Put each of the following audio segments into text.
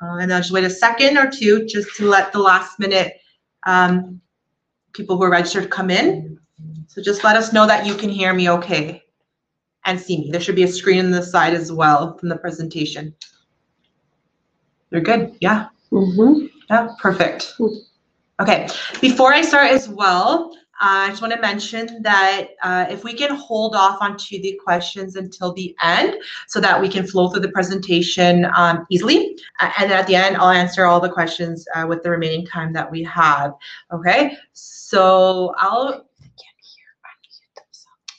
And I'll just wait a second or two just to let the last minute people who are registered come in. So just let us know that you can hear me okay and see me. There should be a screen on the side as well from the presentation. You're good? Yeah? Mm-hmm. Yeah, perfect. Okay, before I start as well, I just want to mention that if we can hold off onto the questions until the end so that we can flow through the presentation easily. And then at the end, I'll answer all the questions with the remaining time that we have. Okay, so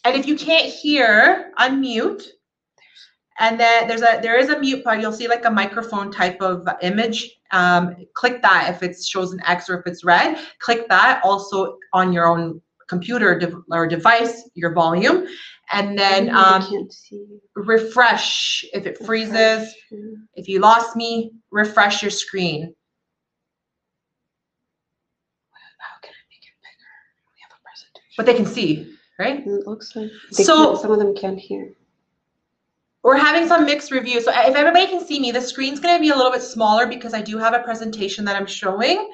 and if you can't hear, unmute. And then there is a mute button. You'll see like a microphone type of image. Click that if it shows an X or if it's red. Click that also on your own computer or device, your volume. And then refresh if it freezes. If you lost me, refresh your screen. How can I make it bigger? We have a presentation. But they can see, right? It looks like some of them can't hear. We're having some mixed reviews. So if everybody can see me, the screen's going to be a little bit smaller because I do have a presentation that I'm showing.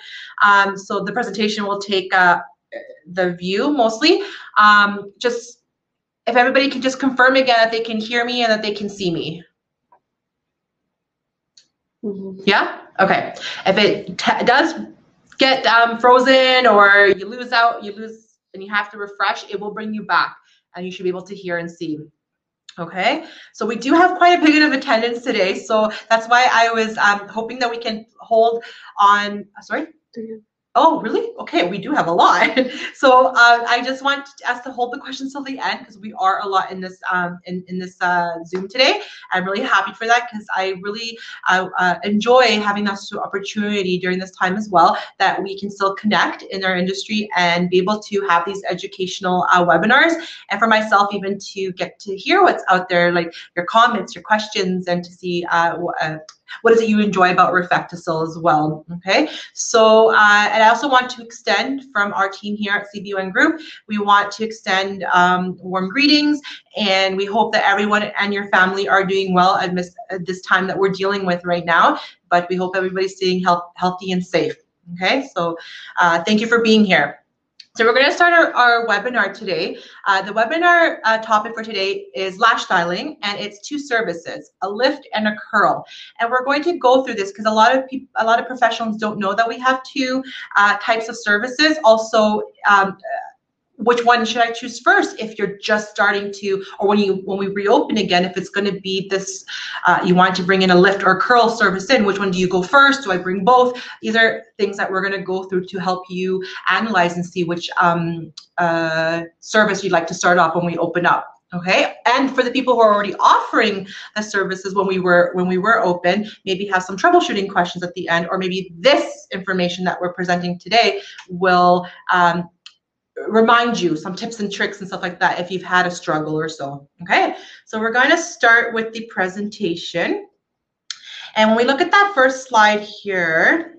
So the presentation will take the view mostly. Just if everybody can just confirm again that they can hear me and that they can see me. Mm-hmm. Yeah? Okay. If it does get frozen or you lose and you have to refresh, it will bring you back and you should be able to hear and see. Okay, so we do have quite a bit of attendance today, so that's why I was hoping that we can hold on. Sorry? Oh, really? Okay, we do have a lot. So I just want us to hold the questions till the end because we are a lot in this in this Zoom today. I'm really happy for that because I really enjoy having this opportunity during this time as well that we can still connect in our industry and be able to have these educational webinars, and for myself even to get to hear what's out there, like your comments, your questions, and to see what is it you enjoy about RefectoCil as well, okay? So, and I also want to extend from our team here at CBUN Group, we want to extend warm greetings, and we hope that everyone and your family are doing well at this time that we're dealing with right now, but we hope everybody's staying healthy and safe, okay? So, thank you for being here. So we're going to start our webinar today. The webinar topic for today is lash styling, and it's two services, a lift and a curl. And we're going to go through this because a lot of professionals don't know that we have two types of services. Also, which one should I choose first if you're just starting to, or when we reopen again, if it's going to be this, you want to bring in a lift or curl service in, which one do you go first? Do I bring both? These are things that we're going to go through to help you analyze and see which service you'd like to start off when we open up. Okay, and for the people who are already offering the services when we were open, maybe have some troubleshooting questions at the end, or maybe this information that we're presenting today will remind you some tips and tricks and stuff like that if you've had a struggle or so. Okay, so we're going to start with the presentation, and when we look at that first slide here,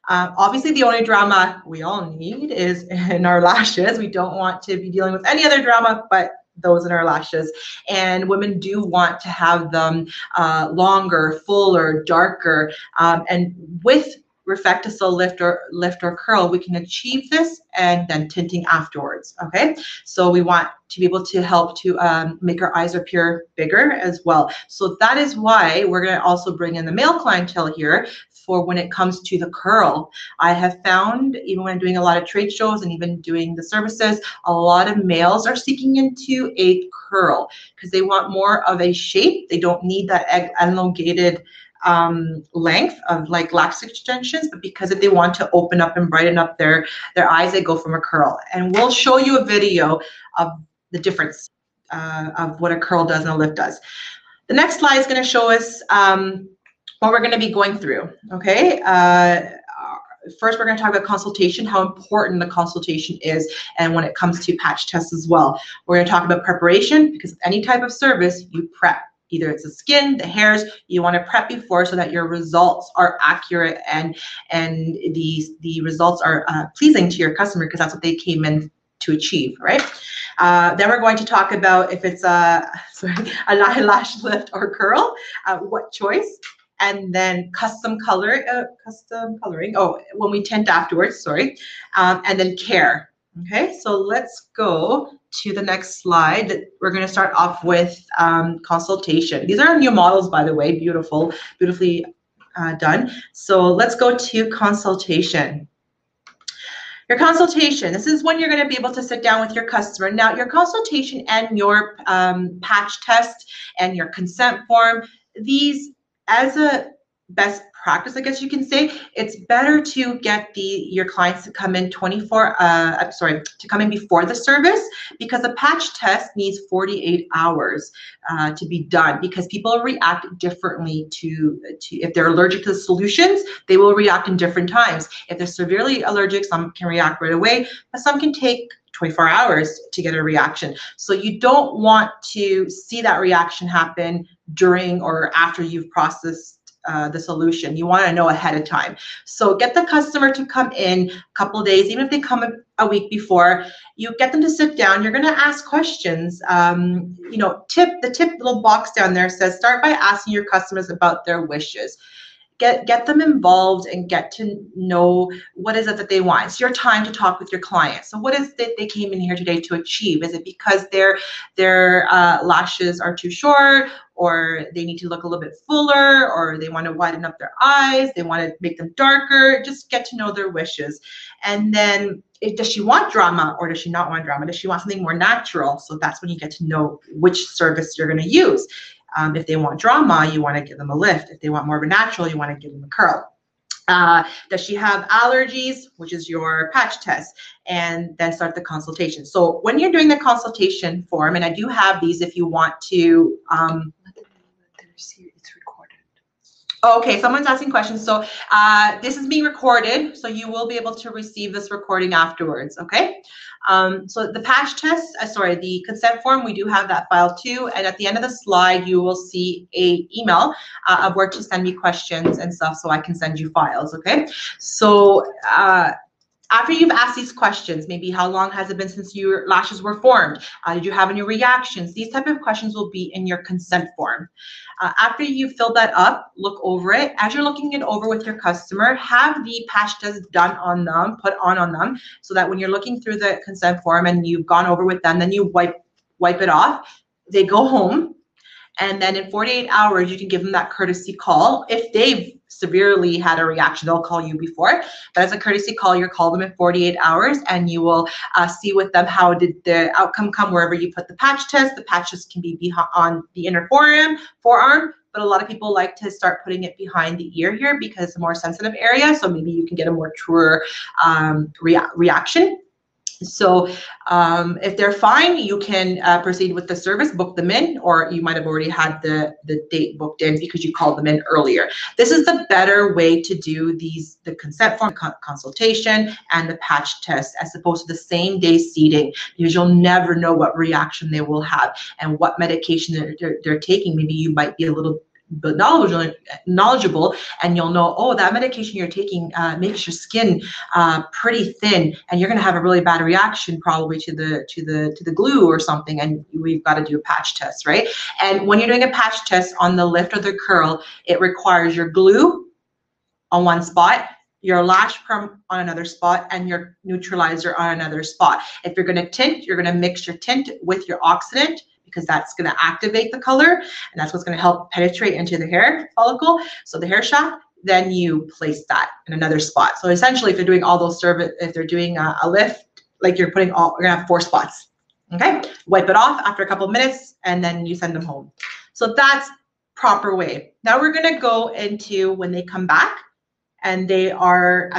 obviously the only drama we all need is in our lashes. We don't want to be dealing with any other drama but those in our lashes, and women do want to have them longer, fuller, darker, and with RefectoCil lift or curl, we can achieve this and then tinting afterwards. Okay, so we want to be able to help to make our eyes appear bigger as well. So that is why we're going to also bring in the male clientele here for when it comes to the curl. I have found, even when I'm doing a lot of trade shows and even doing the services, a lot of males are seeking into a curl because they want more of a shape. They don't need that elongated length of like lash extensions, but because if they want to open up and brighten up their eyes, they go from a curl. And we'll show you a video of the difference of what a curl does and a lift does. The next slide is going to show us what we're going to be going through. Okay, first we're going to talk about consultation, how important the consultation is, and when it comes to patch tests as well. We're going to talk about preparation because any type of service you prep. Either it's the skin, the hairs, you want to prep before so that your results are accurate and the results are pleasing to your customer because that's what they came in to achieve, right? Then we're going to talk about if it's a lash lift or curl, what choice. and then custom coloring. Oh, when we tint afterwards, sorry, and then care. Okay, so let's go to the next slide. We're going to start off with consultation. These are new models, by the way, beautifully done. So let's go to consultation. Your consultation, this is when you're going to be able to sit down with your customer. Now, your consultation and your patch test and your consent form, these, as a best practice, I guess you can say, it's better to get your clients to come in to come in before the service, because a patch test needs 48 hours to be done, because people react differently to if they're allergic to the solutions, they will react in different times. If they're severely allergic, some can react right away, but some can take 24 hours to get a reaction. So you don't want to see that reaction happen during or after you've processed the solution. You want to know ahead of time. So get the customer to come in a couple of days, even if they come a week before. You get them to sit down. You're going to ask questions. You know, the tip little box down there says start by asking your customers about their wishes. Get them involved and get to know what is it that they want. It's your time to talk with your client. So what is it they came in here today to achieve? Is it because their lashes are too short, or they need to look a little bit fuller, or they want to widen up their eyes, they want to make them darker? Just get to know their wishes. And then does she want drama or does she not want drama? Does she want something more natural? So that's when you get to know which service you're going to use. If they want drama, you want to give them a lift. If they want more of a natural, you want to give them a curl. Does she have allergies, which is your patch test, and then start the consultation. So when you're doing the consultation form, and I do have these if you want to. It's recorded. Okay, someone's asking questions. So this is being recorded, so you will be able to receive this recording afterwards, okay? So the patch test, the consent form, we do have that file too. And at the end of the slide, you will see an email of where to send me questions and stuff so I can send you files, okay? So after you've asked these questions, maybe how long has it been since your lashes were formed? Did you have any reactions? These type of questions will be in your consent form. After you fill that up, look over it. As you're looking it over with your customer, have the patch test done on them, put on them, so that when you're looking through the consent form and you've gone over with them, then you wipe it off. They go home. And then in 48 hours, you can give them that courtesy call. If they've severely had a reaction, they'll call you before. But as a courtesy call, you call them in 48 hours and you will see with them how did the outcome come wherever you put the patch test. The patch test can be on the inner forearm, but a lot of people like to start putting it behind the ear here because it's a more sensitive area. So maybe you can get a more truer reaction. So if they're fine, you can proceed with the service, book them in, or you might have already had the date booked in because you called them in earlier. This is the better way to do the consent form, consultation, and the patch test, as opposed to the same day seating, because you'll never know what reaction they will have and what medication they're taking. Maybe you might be a little but knowledgeable, and you'll know, oh, that medication you're taking makes your skin pretty thin, and you're going to have a really bad reaction probably to the glue or something, and we've got to do a patch test, right? And when you're doing a patch test on the lift or the curl, it requires your glue on one spot, your lash perm on another spot, and your neutralizer on another spot. If you're going to tint, you're going to mix your tint with your oxidant, because that's going to activate the color, and that's what's going to help penetrate into the hair follicle, so the hair shaft. Then you place that in another spot. So essentially, if they're doing all those if they're doing a lift, like you're going to have 4 spots. Okay, wipe it off after a couple of minutes, and then you send them home. So that's proper way. Now we're going to go into when they come back and they are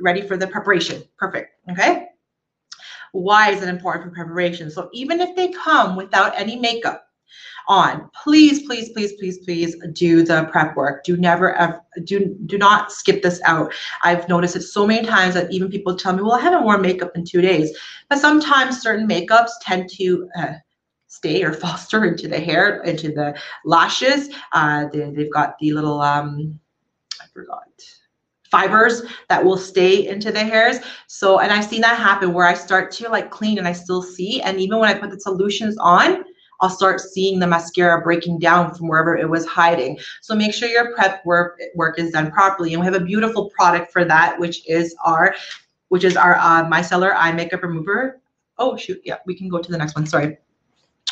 ready for the preparation. Perfect. Okay. Why is it important for preparation? So even if they come without any makeup on, please, please, please, please, please do the prep work. Do not skip this out. I've noticed it so many times that even people tell me, well, I haven't worn makeup in 2 days. But sometimes certain makeups tend to stay or foster into the hair, into the lashes. They've got the little, I forgot, fibers that will stay into the hairs. So, and I've seen that happen where I start to like clean and I still see, and even when I put the solutions on, I'll start seeing the mascara breaking down from wherever it was hiding. So make sure your prep work is done properly. And we have a beautiful product for that, which is our micellar eye makeup remover. Oh shoot, yeah, we can go to the next one, sorry.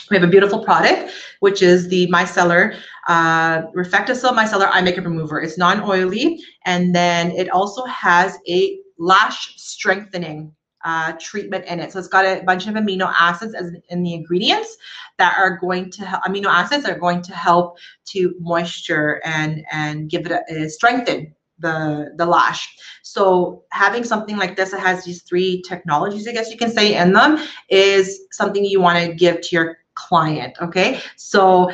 We have a beautiful product, which is the RefectoCil Micellar Eye Makeup Remover. It's non-oily, and then it also has a lash strengthening treatment in it. So it's got a bunch of amino acids in the ingredients that are going to help to moisture and give it a strengthen the lash. So having something like this that has these 3 technologies, I guess you can say, in them is something you want to give to your client. Okay, so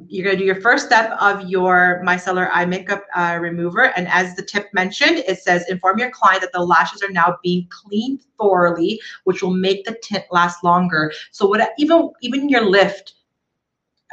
you're going to do your first step of your micellar eye makeup remover, and as the tip mentioned, it says inform your client that the lashes are now being cleaned thoroughly, which will make the tint last longer. So even your lift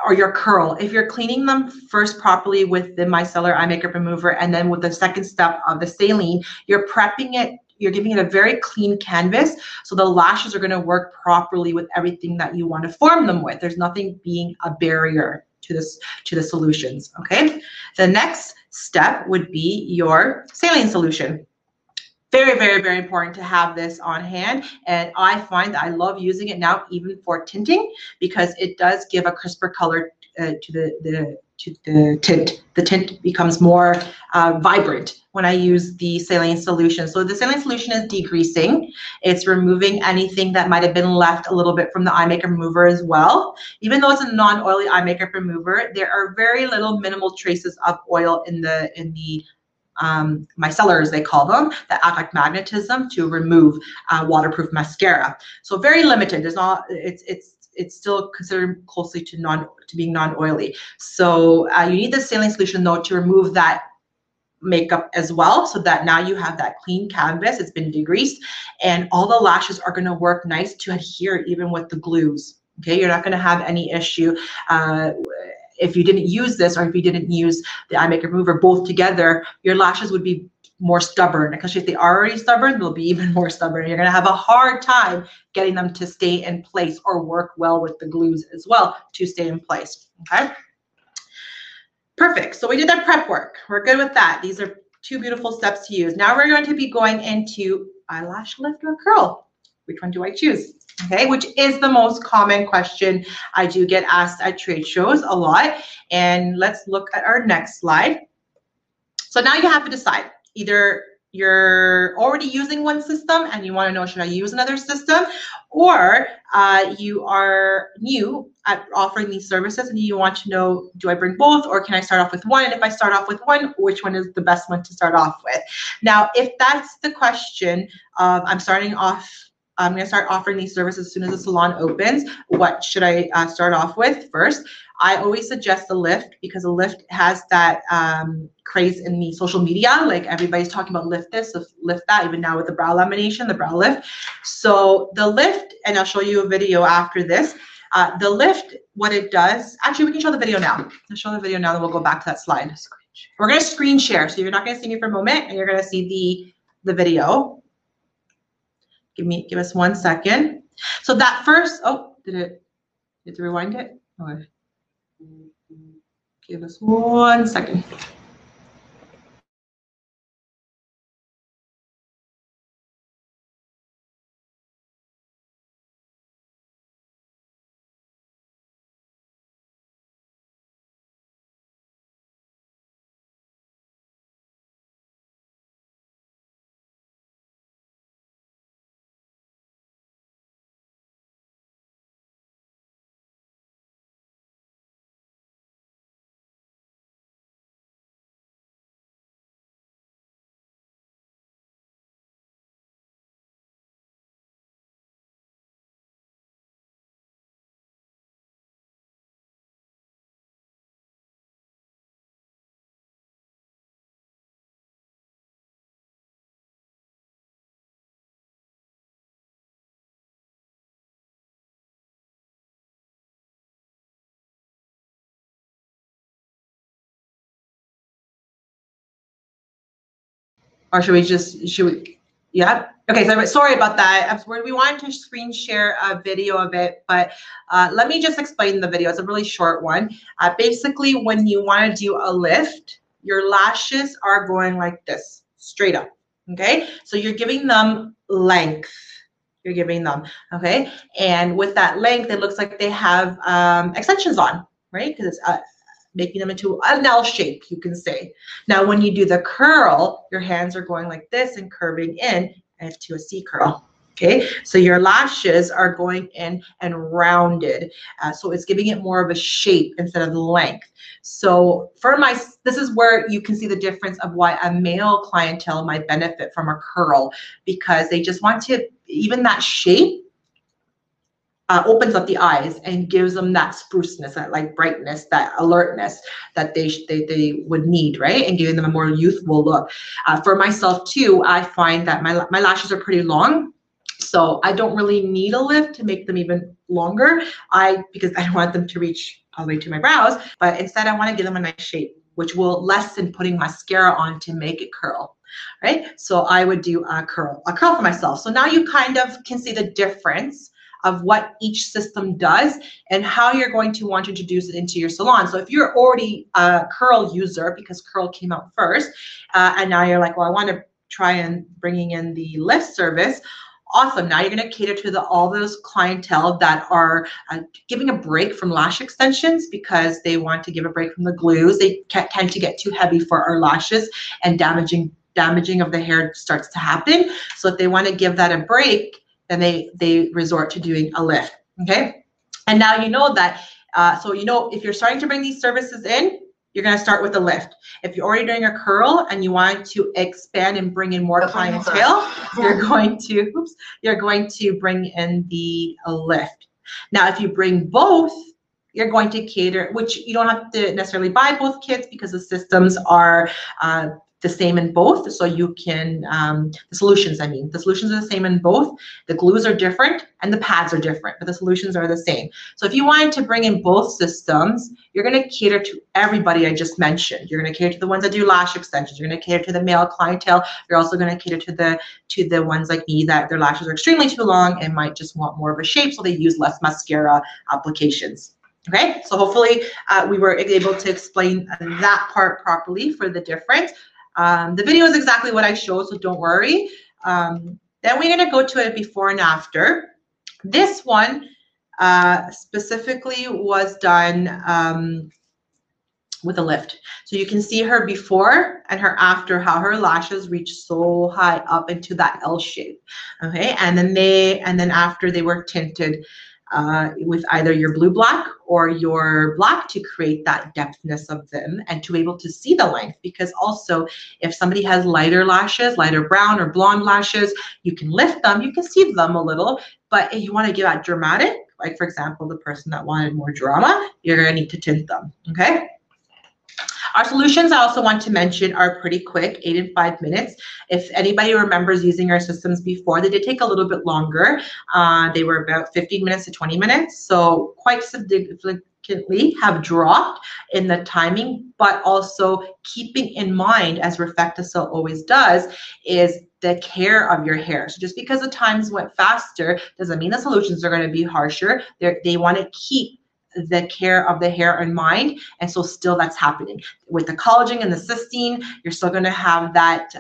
or your curl, if you're cleaning them first properly with the micellar eye makeup remover, and then with the second step of the saline, you're prepping it, you're giving it a very clean canvas, so the lashes are going to work properly with everything that you want to form them with. There's nothing being a barrier to the solutions. Okay, the next step would be your saline solution. Very, very, very important to have this on hand, and I find that I love using it now even for tinting, because it does give a crisper color to the tint. The tint becomes more vibrant when I use the saline solution. So the saline solution is degreasing. It's removing anything that might have been left a little bit from the eye makeup remover as well. Even though it's a non-oily eye makeup remover, there are very little minimal traces of oil in the micellars, they call them, that act like magnetism to remove waterproof mascara. So very limited. There's not. It's still considered closely to being non-oily. So you need the saline solution though to remove that makeup as well, so that now you have that clean canvas. It's been degreased, and all the lashes are going to work nice to adhere even with the glues. Okay, you're not going to have any issue if you didn't use this, or if you didn't use the eye makeup remover both together. Your lashes would be more stubborn, because if they're already stubborn, they'll be even more stubborn. You're going to have a hard time getting them to stay in place or work well with the glues as well to stay in place. Okay, perfect. So we did that prep work. We're good with that. These are 2 beautiful steps to use. Now we're going to be going into eyelash lift or curl. Which one do I choose? Okay, which is the most common question I do get asked at trade shows a lot. And let's look at our next slide. So now you have to decide. Either you're already using one system and you want to know, should I use another system? Or you are new at offering these services and you want to know, do I bring both, or can I start off with one? And if I start off with one, which one is the best one to start off with? Now, if that's the question, I'm going to start offering these services as soon as the salon opens. What should I start off with first? I always suggest the lift, because the lift has that craze in the social media. Like everybody's talking about lift this, lift that, even now with the brow lamination, the brow lift. So the lift, and I'll show you a video after this. The lift, what it does, actually we can show the video now. I'll show the video now, then we'll go back to that slide. We're going to screen share, so you're not going to see me for a moment, and you're going to see the video. Give us 1 second. So that first, oh, did it rewind it? Okay. Give us 1 second. Or should we? Yeah. Okay, so sorry about that. We wanted to screen share a video of it, but let me just explain the video. It's a really short one. Basically, when you want to do a lift, your lashes are going like this, straight up. Okay, so you're giving them length. You're giving them, okay? And with that length, it looks like they have extensions on, right? Because it's making them into an L shape, you can say. Now, when you do the curl, your hands are going like this and curving in and to a C curl. Okay, so your lashes are going in and rounded. So it's giving it more of a shape instead of length. So for this is where you can see the difference of why a male clientele might benefit from a curl, because they just want to, even that shape opens up the eyes and gives them that spruceness, that like brightness, that alertness that they would need, right? And giving them a more youthful look. For myself too, I find that my lashes are pretty long. So I don't really need a lift to make them even longer. Because I don't want them to reach all the way to my brows, but instead I want to give them a nice shape, which will lessen putting mascara on to make it curl, right? So I would do a curl for myself. So now you kind of can see the difference of what each system does and how you're going to want to introduce it into your salon. So if you're already a curl user, because curl came out first, and now you're like, well, I want to try and bringing in the lift service, awesome. Now you're going to cater to all those clientele that are giving a break from lash extensions because they want to give a break from the glues. They tend to get too heavy for our lashes, and damaging of the hair starts to happen. So if they want to give that a break, then they resort to doing a lift. Okay, and now you know that. So you know, if you're starting to bring these services in, you're going to start with a lift. If you're already doing a curl and you want to expand and bring in more clientele, you're going to bring in the lift. Now, if you bring both, you're going to cater, which you don't have to necessarily buy both kits because the systems are the same in both. So you can, the solutions are the same in both. The glues are different and the pads are different, but the solutions are the same. So if you wanted to bring in both systems, you're going to cater to everybody I just mentioned. You're going to cater to the ones that do lash extensions. You're going to cater to the male clientele. You're also going to cater to the ones like me that their lashes are extremely too long and might just want more of a shape, so they use less mascara applications. Okay, so hopefully we were able to explain that part properly for the difference. The video is exactly what I showed, so don't worry. Then we're going to go to it before and after. This one specifically was done with a lift. So you can see her before and her after, how her lashes reach so high up into that L shape. Okay, and then after they were tinted with either your blue black or your black to create that depthness of them and to be able to see the length. Because also if somebody has lighter lashes, lighter brown or blonde lashes, you can lift them, you can see them a little, but if you want to give that dramatic, like for example, the person that wanted more drama, you're going to need to tint them. Okay. Our solutions, I also want to mention, are pretty quick, 8 and 5 minutes. If anybody remembers using our systems before, they did take a little bit longer. They were about 15 minutes to 20 minutes, so quite significantly have dropped in the timing, but also keeping in mind, as RefectoCil always does, is the care of your hair. So just because the times went faster doesn't mean the solutions are going to be harsher. They want to keep the care of the hair in mind, and so still that's happening with the collagen and the cysteine. You're still going to have that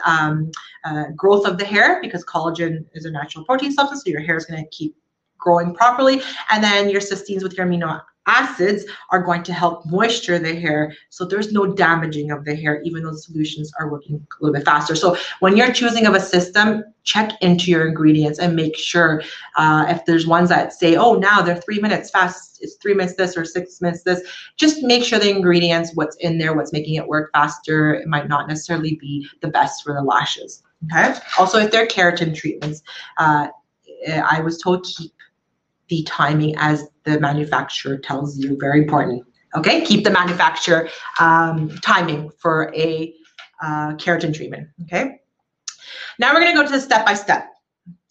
growth of the hair, because collagen is a natural protein substance, so your hair is going to keep growing properly, and then your cysteines with your amino acids are going to help moisture the hair, so there's no damaging of the hair, even though the solutions are working a little bit faster. So when you're choosing of a system, check into your ingredients and make sure if there's ones that say, oh, now they're 3 minutes fast, it's 3 minutes this or 6 minutes this, just make sure the ingredients, what's in there, what's making it work faster, it might not necessarily be the best for the lashes. Okay. Also, if they're keratin treatments, I was told keep the timing as the manufacturer tells you. Very important. Okay, keep the manufacturer timing for a keratin treatment. Okay, now we're going to go to the step-by-step.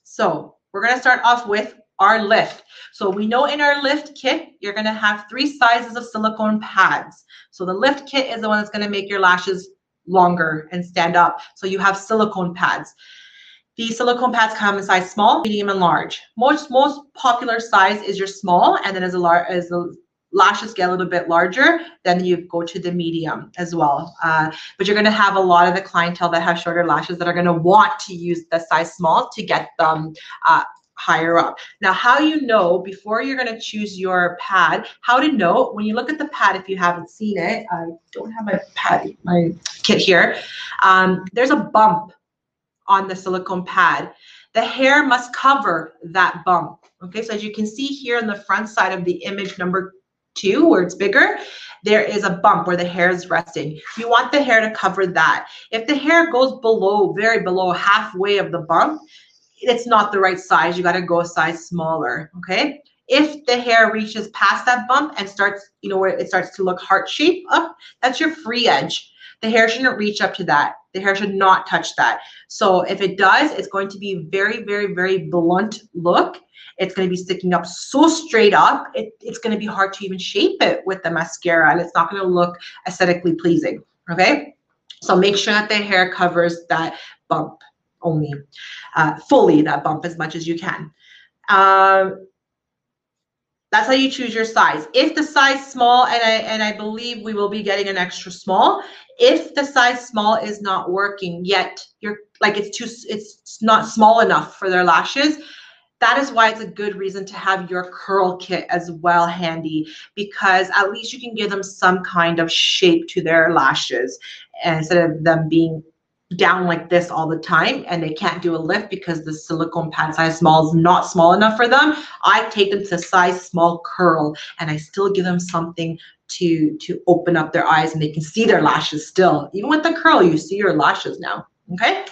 So we're going to start off with our lift. So we know in our lift kit, you're going to have 3 sizes of silicone pads. So the lift kit is the one that's going to make your lashes longer and stand up. So you have silicone pads. The silicone pads come in size small, medium, and large. Most popular size is your small, and then as the lashes get a little bit larger, then you go to the medium as well. But you're going to have a lot of the clientele that have shorter lashes that are going to want to use the size small to get them higher up. Now, how you know before you're going to choose your pad, how to know when you look at the pad, if you haven't seen it, I don't have my kit here. There's a bump on the silicone pad. The hair must cover that bump. Okay, so as you can see here on the front side of the image number 2, where it's bigger, there is a bump where the hair is resting. You want the hair to cover that. If the hair goes below, very below halfway of the bump, it's not the right size. You got to go a size smaller. Okay. If the hair reaches past that bump and starts, you know, where it starts to look heart shape up, that's your free edge. The hair shouldn't reach up to that. The hair should not touch that. So if it does, it's going to be a very, very, very blunt look. It's going to be sticking up so straight up, it's going to be hard to even shape it with the mascara, and it's not going to look aesthetically pleasing. Okay. So make sure that the hair covers that bump only, fully that bump as much as you can. That's how you choose your size. If the size small, and I believe we will be getting an extra small, if the size small is not working yet, you're like it's not small enough for their lashes, that is why it's a good reason to have your curl kit as well handy, because at least you can give them some kind of shape to their lashes instead of them being down like this all the time and they can't do a lift because the silicone pad size small is not small enough for them. I take them to size small curl and I still give them something to open up their eyes and they can see their lashes still. Even with the curl, you see your lashes now. Okay.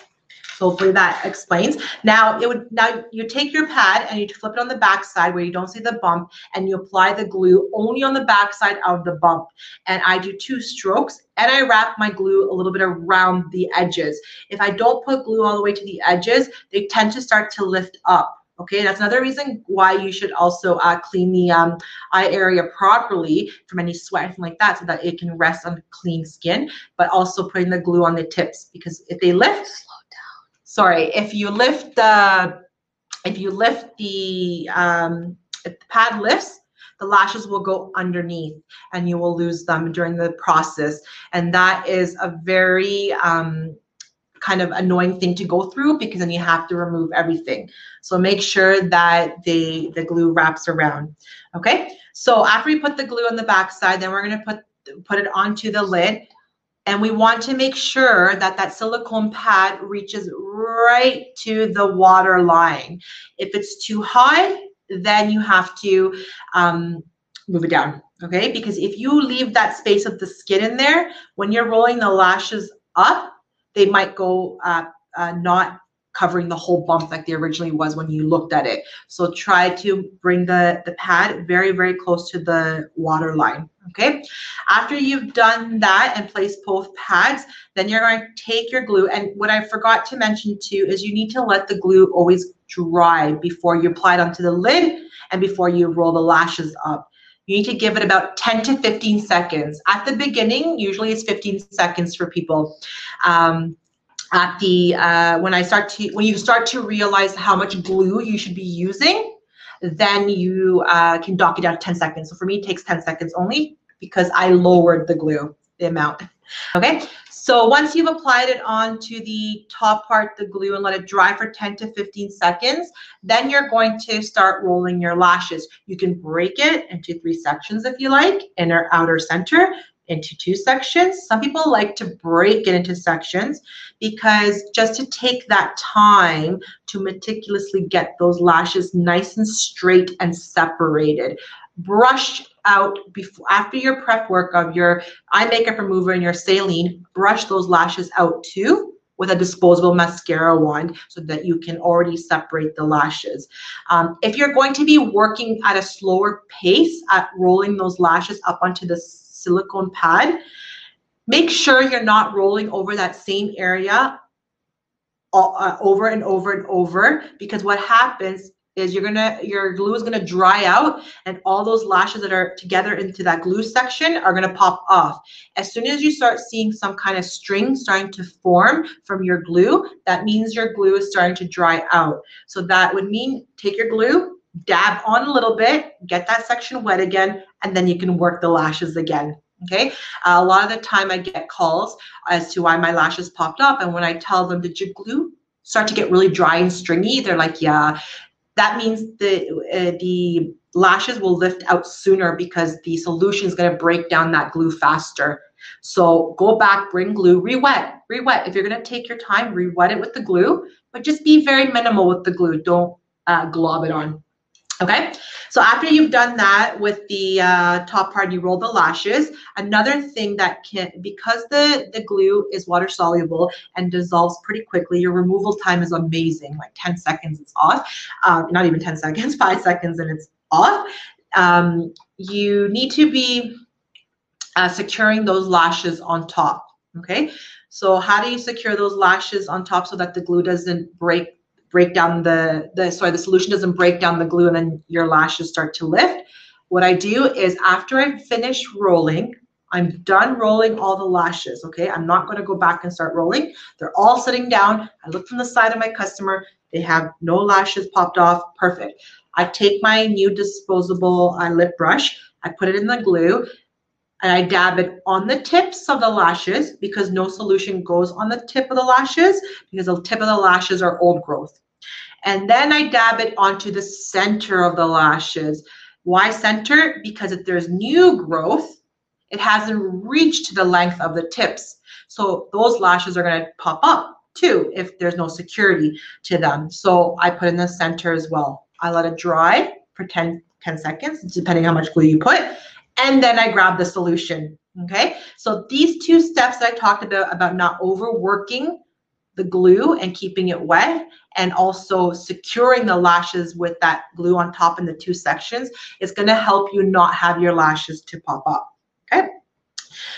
So hopefully that explains. Now you take your pad and you flip it on the back side where you don't see the bump, and you apply the glue only on the back side of the bump. And I do 2 strokes and I wrap my glue a little bit around the edges. If I don't put glue all the way to the edges, they tend to start to lift up. Okay, that's another reason why you should also clean the eye area properly from any sweat, anything like that, so that it can rest on clean skin, but also putting the glue on the tips, because if they lift, if the pad lifts, the lashes will go underneath and you will lose them during the process. And that is a very kind of annoying thing to go through, because then you have to remove everything. So make sure that the glue wraps around. Okay, so after we put the glue on the back side, then we're going to put it onto the lid. And we want to make sure that that silicone pad reaches right to the water line. If it's too high, then you have to move it down, okay? Because if you leave that space of the skin in there, when you're rolling the lashes up, they might go not covering the whole bump like they originally was when you looked at it. So try to bring the pad very, very close to the water line, okay? After you've done that and placed both pads, then you're going to take your glue. And what I forgot to mention too is you need to let the glue always dry before you apply it onto the lid and before you roll the lashes up. You need to give it about 10 to 15 seconds. At the beginning, usually it's 15 seconds for people. When you start to realize how much glue you should be using, then you can dock it down to 10 seconds. So for me, it takes 10 seconds only because I lowered the glue, the amount. Okay, so once you've applied it onto the top part, the glue, and let it dry for 10 to 15 seconds, then you're going to start rolling your lashes. You can break it into 3 sections if you like, inner, outer, center, into 2 sections. Some people like to break it into sections because just to take that time to meticulously get those lashes nice and straight and separated. Brush out after your prep work of your eye makeup remover and your saline, brush those lashes out too with a disposable mascara wand so that you can already separate the lashes. If you're going to be working at a slower pace at rolling those lashes up onto the silicone pad, make sure you're not rolling over that same area over and over and over, because what happens is your glue is gonna dry out, and all those lashes that are together into that glue section are gonna pop off. As soon as you start seeing some kind of string starting to form from your glue, that means your glue is starting to dry out. So that would mean take your glue, dab on a little bit, get that section wet again, and then you can work the lashes again. Okay, a lot of the time I get calls as to why my lashes popped up, and when I tell them, did your glue start to get really dry and stringy? They're like, yeah. That means the lashes will lift out sooner because the solution is going to break down that glue faster. So go back, bring glue, re-wet. If you're going to take your time, re-wet it with the glue, but just be very minimal with the glue. Don't glob it on. Okay, so after you've done that with the top part, you roll the lashes. Another thing that because the glue is water soluble and dissolves pretty quickly, your removal time is amazing, like 10 seconds it's off. Not even 10 seconds, 5 seconds and it's off. You need to be securing those lashes on top, okay? So how do you secure those lashes on top so that the glue doesn't break down the solution doesn't break down the glue and then your lashes start to lift? What I do is after I finish rolling, I'm done rolling all the lashes, okay? I'm not gonna go back and start rolling. They're all sitting down. I look from the side of my customer. They have no lashes popped off, perfect. I take my new disposable lip brush, I put it in the glue, and I dab it on the tips of the lashes because no solution goes on the tip of the lashes because the tip of the lashes are old growth. And then I dab it onto the center of the lashes. Why center? Because if there's new growth, it hasn't reached the length of the tips. So those lashes are going to pop up too if there's no security to them. So I put in the center as well. I let it dry for 10 seconds, depending how much glue you put. And then I grab the solution, okay? So these two steps that I talked about not overworking the glue and keeping it wet and also securing the lashes with that glue on top in the two sections is gonna help you not have your lashes to pop up, okay?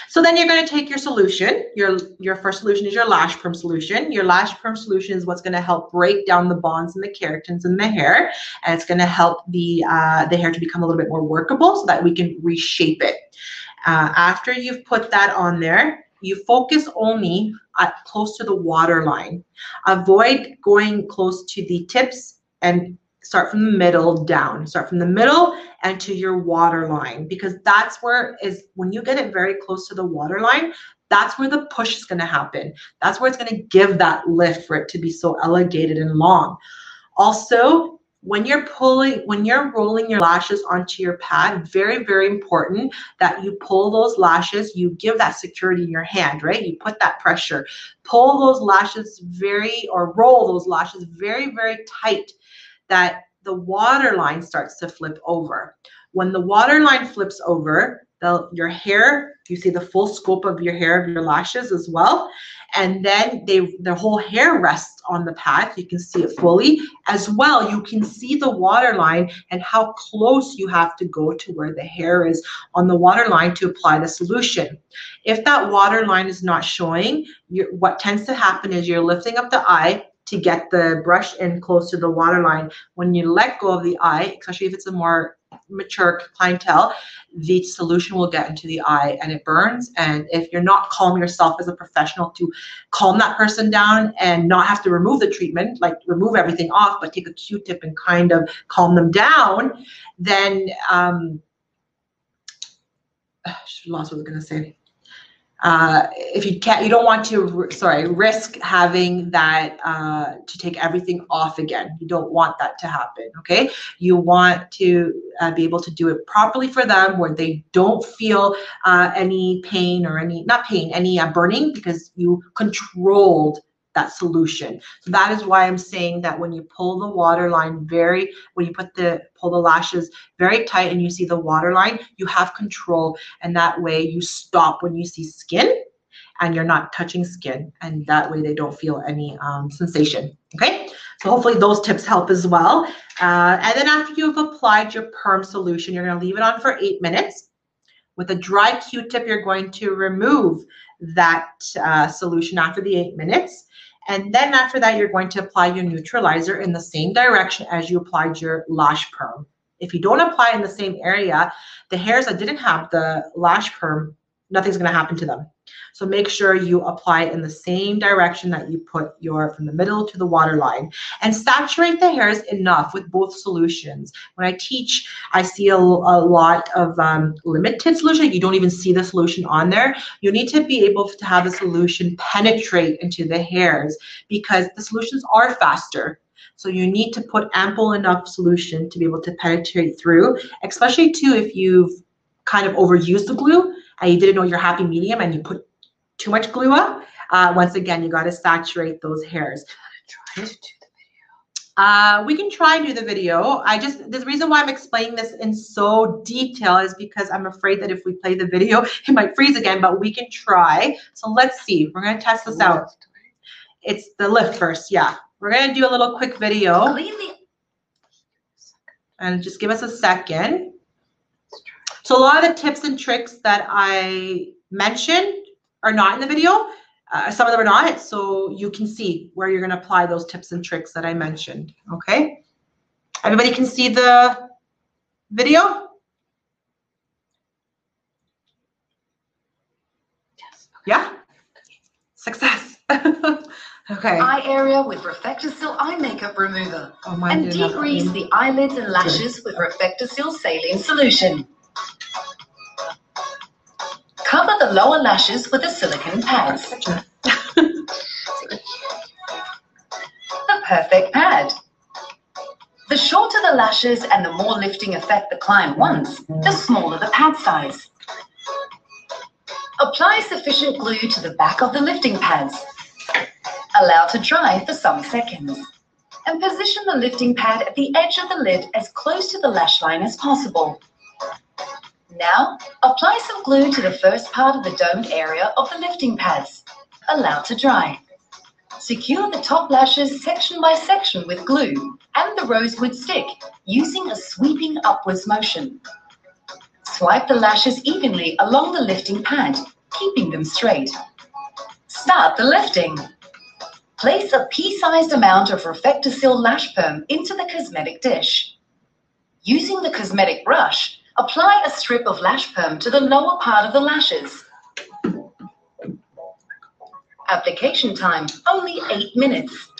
So then you're going to take your solution. Your first solution is your lash perm solution. Your lash perm solution is what's going to help break down the bonds and the keratins in the hair, and it's going to help the hair to become a little bit more workable so that we can reshape it. After you've put that on there, you focus only close to the water line. Avoid going close to the tips and start from the middle down. Start from the middle and to your water line, because that's where when you get it very close to the water line, that's where the push is going to happen. That's where it's going to give that lift for it to be so elongated and long. Also, when you're rolling your lashes onto your pad, very, very important that you pull those lashes, you give that security in your hand, right? You put that pressure. Pull those lashes roll those lashes very, very tight, that the water line starts to flip over. When the water line flips over, your hair, you see the full scope of your hair, of your lashes as well. And then the whole hair rests on the pad. You can see it fully. As well, you can see the water line and how close you have to go to where the hair is on the water line to apply the solution. If that water line is not showing, what tends to happen is you're lifting up the eye to get the brush in close to the water line. When you let go of the eye, especially if it's a more mature clientele, the solution will get into the eye and it burns. And if you're not calm yourself as a professional to calm that person down and not have to remove the treatment, like remove everything off, but take a Q-tip and kind of calm them down, then I lost what I was gonna say. If you can't, you don't want to, risk having that to take everything off again. You don't want that to happen, okay? You want to be able to do it properly for them where they don't feel any pain or any burning, because you controlled that solution. So that is why I'm saying that when you pull the water line pull the lashes very tight and you see the water line, you have control, and that way you stop when you see skin and you're not touching skin, and that way they don't feel any sensation, okay? So hopefully those tips help as well. And then after you've applied your perm solution, you're gonna leave it on for 8 minutes. With a dry Q-tip, you're going to remove that solution after the 8 minutes. And then after that, you're going to apply your neutralizer in the same direction as you applied your lash perm. If you don't apply in the same area, the hairs that didn't have the lash perm, nothing's going to happen to them. So make sure you apply it in the same direction that you put your, from the middle to the waterline, and saturate the hairs enough with both solutions. When I teach, I see a lot of limited solution. You don't even see the solution on there. You need to be able to have the solution penetrate into the hairs because the solutions are faster. So you need to put ample enough solution to be able to penetrate through, especially too if you've kind of overused the glue and you didn't know your happy medium and you put too much glue up. Once again, you got to saturate those hairs. We can try and do the video. The reason why I'm explaining this in so detail is because I'm afraid that if we play the video, it might freeze again, but we can try. So let's see. We're going to test this out. It's the lift first. Yeah. We're going to do a little quick video. And just give us a second. So a lot of the tips and tricks that I mentioned are not in the video. Some of them are not, so you can see where you're going to apply those tips and tricks that I mentioned, okay? Everybody can see the video? Yes. Yeah? Success. Okay. Eye area with RefectoCil eye makeup remover. Oh, mine And didn't have degrease cream. the eyelids and lashes with RefectoCil saline solution. Cover the lower lashes with a silicone pad. The perfect pad. The shorter the lashes and the more lifting effect the client wants, the smaller the pad size. Apply sufficient glue to the back of the lifting pads. Allow to dry for some seconds. And position the lifting pad at the edge of the lid as close to the lash line as possible. Now, apply some glue to the first part of the domed area of the lifting pads. Allow to dry. Secure the top lashes section by section with glue and the rosewood stick using a sweeping upwards motion. Swipe the lashes evenly along the lifting pad, keeping them straight. Start the lifting. Place a pea-sized amount of RefectoCil lash perm into the cosmetic dish. Using the cosmetic brush, apply a strip of lash perm to the lower part of the lashes. Application time, only 8 minutes.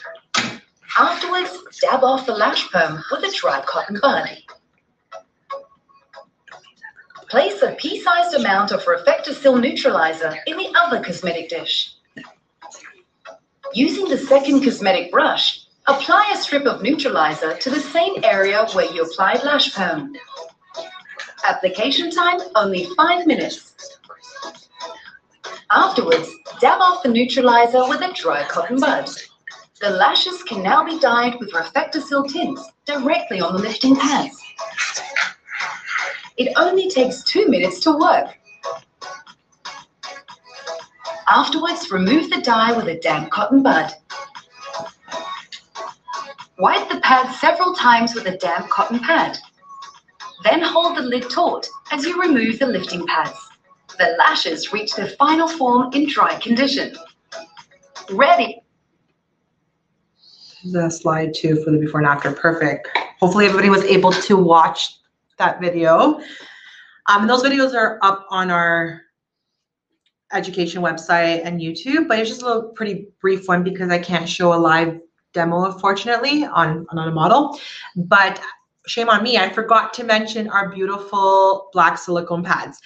Afterwards, dab off the lash perm with a dry cotton bud. Place a pea-sized amount of RefectoCil neutralizer in the other cosmetic dish. Using the second cosmetic brush, apply a strip of neutralizer to the same area where you applied lash perm. Application time, only 5 minutes. Afterwards, dab off the neutralizer with a dry cotton bud. The lashes can now be dyed with RefectoCil tints directly on the lifting pads. It only takes 2 minutes to work. Afterwards, remove the dye with a damp cotton bud. Wipe the pad several times with a damp cotton pad. Then hold the lid taut as you remove the lifting pads. The lashes reach their final form in dry condition. Ready. The slide too for the before and after. Perfect. Hopefully everybody was able to watch that video. Those videos are up on our education website and YouTube, but it's just a little pretty brief one because I can't show a live demo, unfortunately, on a model. But shame on me, I forgot to mention our beautiful black silicone pads.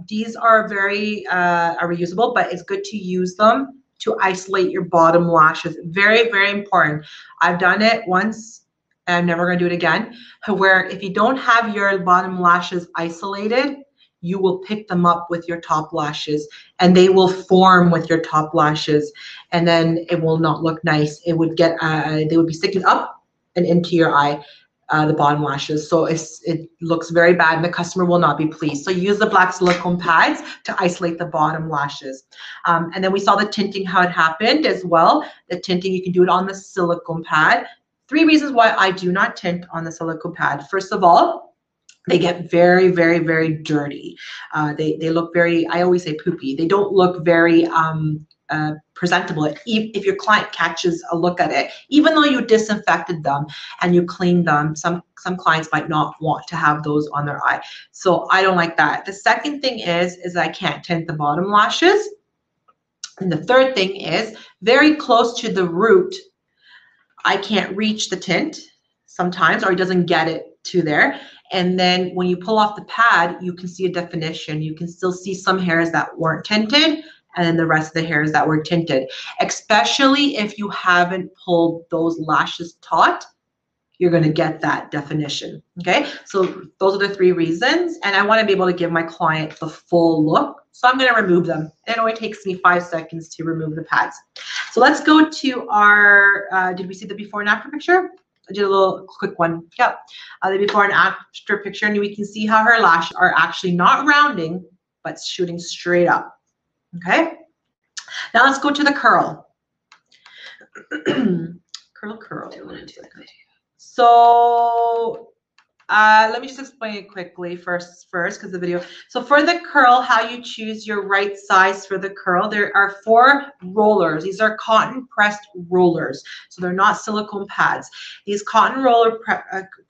These are very are reusable, but it's good to use them to isolate your bottom lashes. Very, very important. I've done it once and I'm never gonna do it again, where if you don't have your bottom lashes isolated, you will pick them up with your top lashes and they will form with your top lashes and then it will not look nice. It would get, they would be sticking up and into your eye, the bottom lashes. So it looks very bad and the customer will not be pleased. So use the black silicone pads to isolate the bottom lashes. And then we saw the tinting, how it happened as well. The tinting, you can do it on the silicone pad. 3 reasons why I do not tint on the silicone pad. First of all, they get very, very, very dirty. They look very, I always say poopy. They don't look very presentable if your client catches a look at it. Even though you disinfected them and you cleaned them, some clients might not want to have those on their eye. So I don't like that. The second thing is I can't tint the bottom lashes. And the third thing is very close to the root, I can't reach the tint sometimes, or it doesn't get it to there. And then when you pull off the pad, you can see a definition. You can still see some hairs that weren't tinted, and then the rest of the hairs that were tinted. Especially if you haven't pulled those lashes taut, you're going to get that definition. Okay, so those are the 3 reasons, and I want to be able to give my client the full look, so I'm going to remove them. It only takes me 5 seconds to remove the pads. So let's go to our, did we see the before and after picture? I did a little quick one. Yep, the before and after picture, and we can see how her lashes are actually not rounding, but shooting straight up. Okay, now let's go to the curl. curl. So let me just explain it quickly first because the video. So for the curl, how you choose your right size for the curl, there are 4 rollers. These are cotton pressed rollers, so they're not silicone pads. These cotton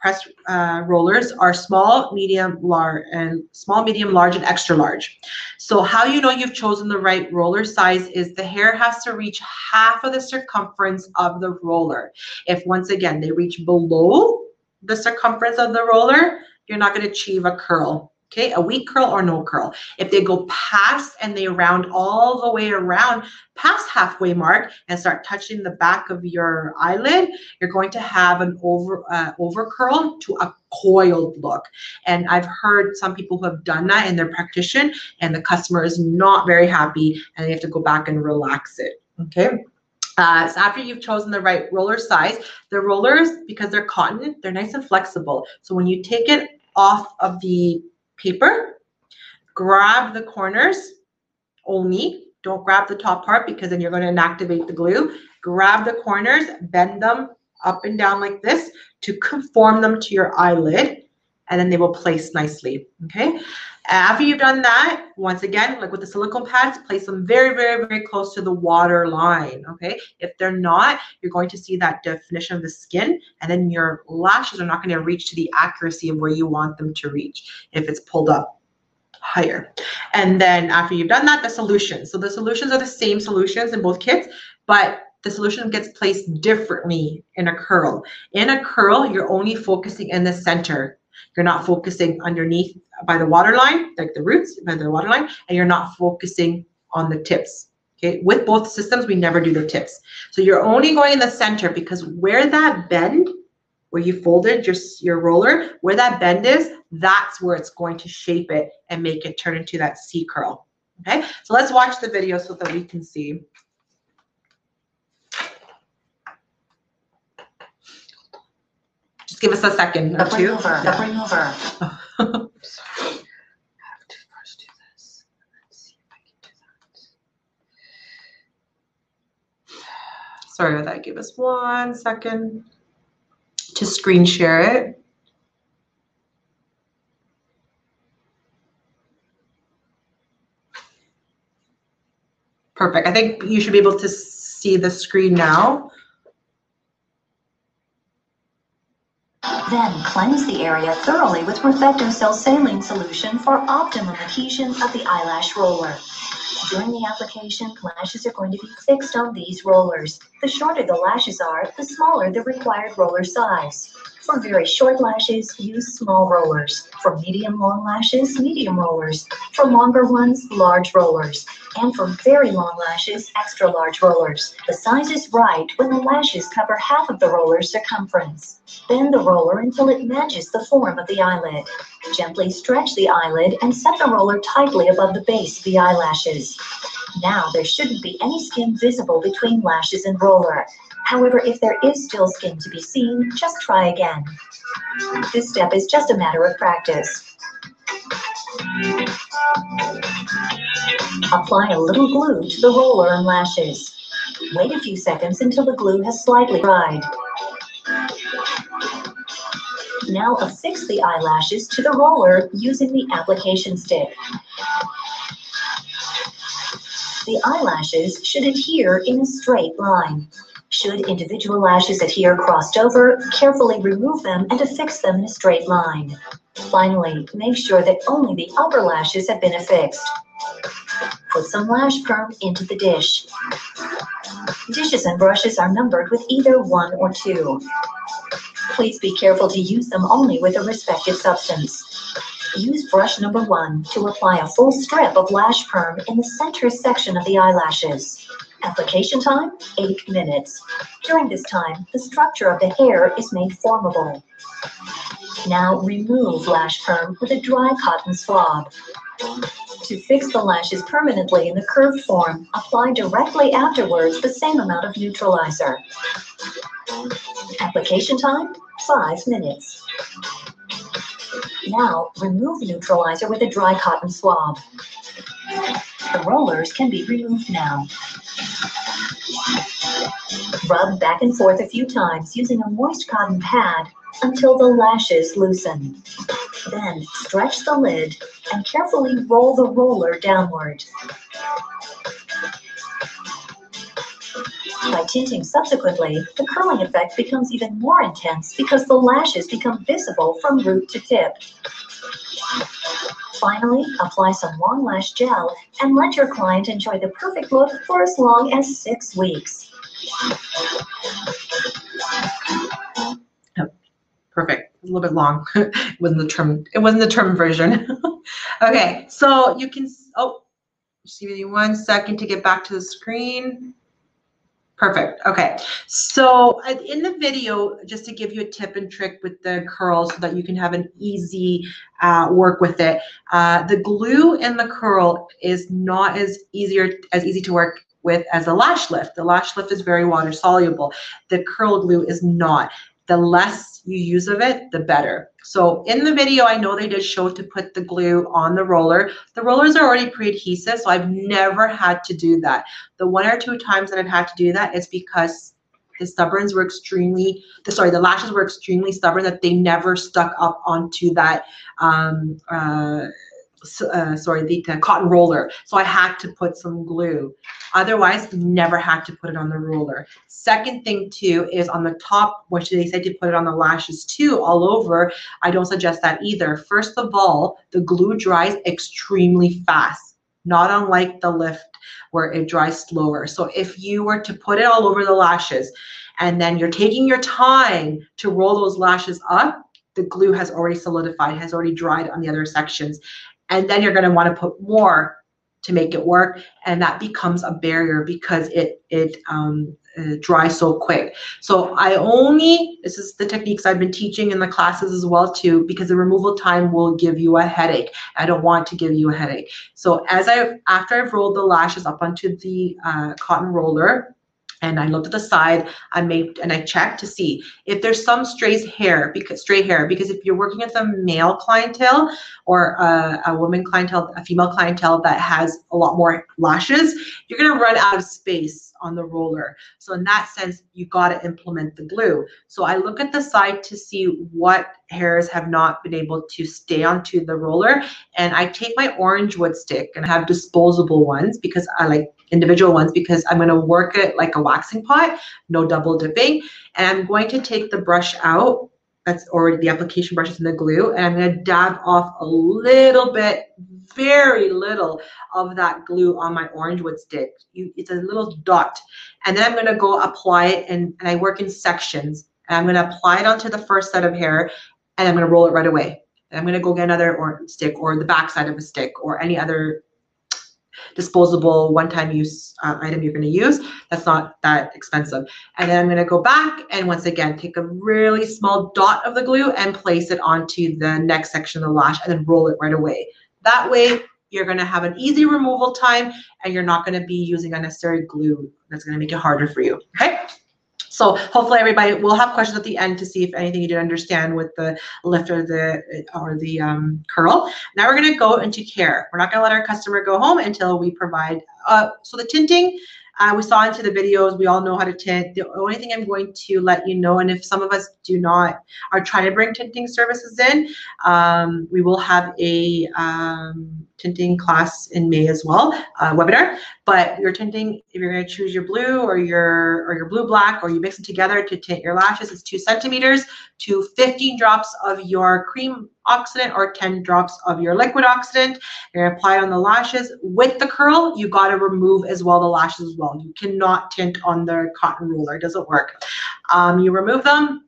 pressed rollers are small, medium, large, and extra large. So how you know you've chosen the right roller size is the hair has to reach half of the circumference of the roller. If once again they reach below the circumference of the roller, you're not going to achieve a curl. Okay, a weak curl or no curl. If they go past and they round all the way around past halfway mark and start touching the back of your eyelid, you're going to have an over curl to a coiled look. And I've heard some people who have done that in their practitioner, and the customer is not very happy, and they have to go back and relax it. Okay. So after you've chosen the right roller size, the rollers, because they're cotton, they're nice and flexible. So when you take it off of the paper, grab the corners only. Don't grab the top part because then you're going to inactivate the glue. Grab the corners, bend them up and down like this to conform them to your eyelid, and then they will place nicely. Okay. After you've done that, once again, like with the silicone pads, place them very, very, very close to the water line. Okay. If they're not, you're going to see that definition of the skin, and then your lashes are not going to reach to the accuracy of where you want them to reach if it's pulled up higher. And then after you've done that, the solutions. So the solutions are the same solutions in both kits, but the solution gets placed differently in a curl. In a curl, you're only focusing in the center. You're not focusing underneath by the waterline, like the roots by the waterline, and you're not focusing on the tips. Okay, with both systems, we never do the tips. So you're only going in the center, because where that bend, where you folded your roller, where that bend is, that's where it's going to shape it and make it turn into that C curl. Okay, so let's watch the video so that we can see. Just give us a second or two. Bring over. Sorry about that. Give us 1 second to screen share it. Perfect. I think you should be able to see the screen now. Then cleanse the area thoroughly with RefectoCil saline solution for optimum adhesion of the eyelash roller. During the application, lashes are going to be fixed on these rollers. The shorter the lashes are, the smaller the required roller size. For very short lashes, use small rollers. For medium long lashes, medium rollers. For longer ones, large rollers. And for very long lashes, extra large rollers. The size is right when the lashes cover half of the roller's circumference. Bend the roller until it matches the form of the eyelid. Gently stretch the eyelid and set the roller tightly above the base of the eyelashes. Now there shouldn't be any skin visible between lashes and roller. However, if there is still skin to be seen, just try again. This step is just a matter of practice. Apply a little glue to the roller and lashes. Wait a few seconds until the glue has slightly dried. Now affix the eyelashes to the roller using the application stick. The eyelashes should adhere in a straight line. Should individual lashes adhere crossed over, carefully remove them and affix them in a straight line. Finally, make sure that only the upper lashes have been affixed. Put some lash perm into the dish. Dishes and brushes are numbered with either 1 or 2. Please be careful to use them only with a respective substance. Use brush number 1 to apply a full strip of lash perm in the center section of the eyelashes. Application time, 8 minutes. During this time, the structure of the hair is made formable. Now remove lash perm with a dry cotton swab. To fix the lashes permanently in the curved form, apply directly afterwards the same amount of neutralizer. Application time, 5 minutes. Now, remove neutralizer with a dry cotton swab. The rollers can be removed now. Rub back and forth a few times using a moist cotton pad until the lashes loosen. Then, stretch the lid and carefully roll the roller downward. By tinting subsequently, the curling effect becomes even more intense because the lashes become visible from root to tip. Finally, apply some long lash gel and let your client enjoy the perfect look for as long as 6 weeks. Perfect. A little bit long. It wasn't the term version. Okay, so you can, just give me 1 second to get back to the screen. Perfect. Okay, so in the video, just to give you a tip and trick with the curl so that you can have an easy work with it, the glue in the curl is not as easy to work with as a lash lift. The lash lift is very water soluble. The curl glue is not. The less you use of it, the better. So in the video, I know they did show to put the glue on the roller. The rollers are already pre-adhesive, so I've never had to do that. The 1 or 2 times that I've had to do that is because the lashes were extremely stubborn that they never stuck up onto that the cotton roller. So I had to put some glue. Otherwise, never had to put it on the roller. Second thing too is on the top, which they said to put it on the lashes too, all over. I don't suggest that either. First of all, the glue dries extremely fast, not unlike the lift where it dries slower. So if you were to put it all over the lashes and then you're taking your time to roll those lashes up, the glue has already solidified, has already dried on the other sections. And then you're going to want to put more to make it work, and that becomes a barrier because it dries so quick. So this is the techniques I've been teaching in the classes as well too, because the removal time will give you a headache. I don't want to give you a headache. So after I've rolled the lashes up onto the cotton roller, and I looked at the side, I checked to see if there's some stray hair, because if you're working with a male clientele or a woman clientele, a female clientele that has a lot more lashes, you're gonna run out of space on the roller. So in that sense, you gotta implement the glue. So I look at the side to see what hairs have not been able to stay onto the roller, and I take my orange wood stick, and I have disposable ones because I like individual ones because I'm going to work it like a waxing pot, no double dipping. And I'm going to take the brush out, that's already the application brushes in the glue, and I'm going to dab off a little bit, very little of that glue on my orange wood stick. It's a little dot. And then I'm going to go apply it, and I work in sections. And I'm going to apply it onto the first set of hair, and I'm going to roll it right away. And I'm going to go get another orange stick or the back side of a stick or any other disposable one-time use item you're going to use that's not that expensive. And then I'm going to go back and once again take a really small dot of the glue and place it onto the next section of the lash and then roll it right away. That way you're going to have an easy removal time and you're not going to be using unnecessary glue that's going to make it harder for you. Okay, so hopefully everybody will have questions at the end to see if anything you didn't understand with the lift or the curl. Now we're going to go into care. We're not going to let our customer go home until we provide. So the tinting, we saw into the videos. We all know how to tint. The only thing I'm going to let you know, and if some of us are trying to bring tinting services in, we will have a tinting class in May as well, webinar. But your tinting, if you're going to choose your blue or your blue black, or you mix them together to tint your lashes, it's 2 centimeters to 15 drops of your cream oxidant or 10 drops of your liquid oxidant. You're going to apply it on the lashes. With the curl, you got to remove as well the lashes as well. You cannot tint on the cotton roller. It doesn't work. You remove them.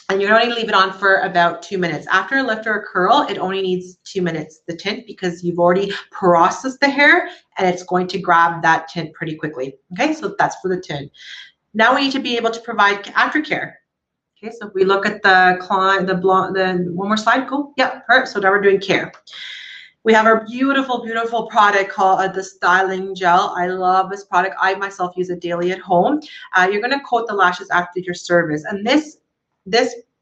And you're going to leave it on for about 2 minutes. After a lift or a curl, it only needs 2 minutes, the tint, because you've already processed the hair and it's going to grab that tint pretty quickly. Okay, so that's for the tint. Now we need to be able to provide aftercare. Okay, so if we look at the one more slide, cool. Yeah, perfect. So now we're doing care. We have our beautiful, beautiful product called the styling gel. I love this product. I myself use it daily at home. You're going to coat the lashes after your service, and this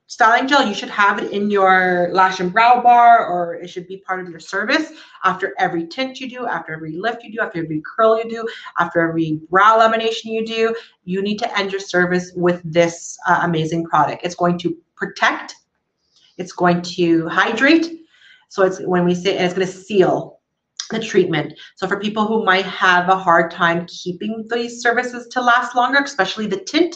styling gel, you should have it in your lash and brow bar, or it should be part of your service after every tint you do, after every lift you do, after every curl you do, after every brow lamination you do. You need to end your service with this amazing product. It's going to protect, it's going to hydrate. So it's, when we say, and it's going to seal the treatment. So for people who might have a hard time keeping these services to last longer, especially the tint,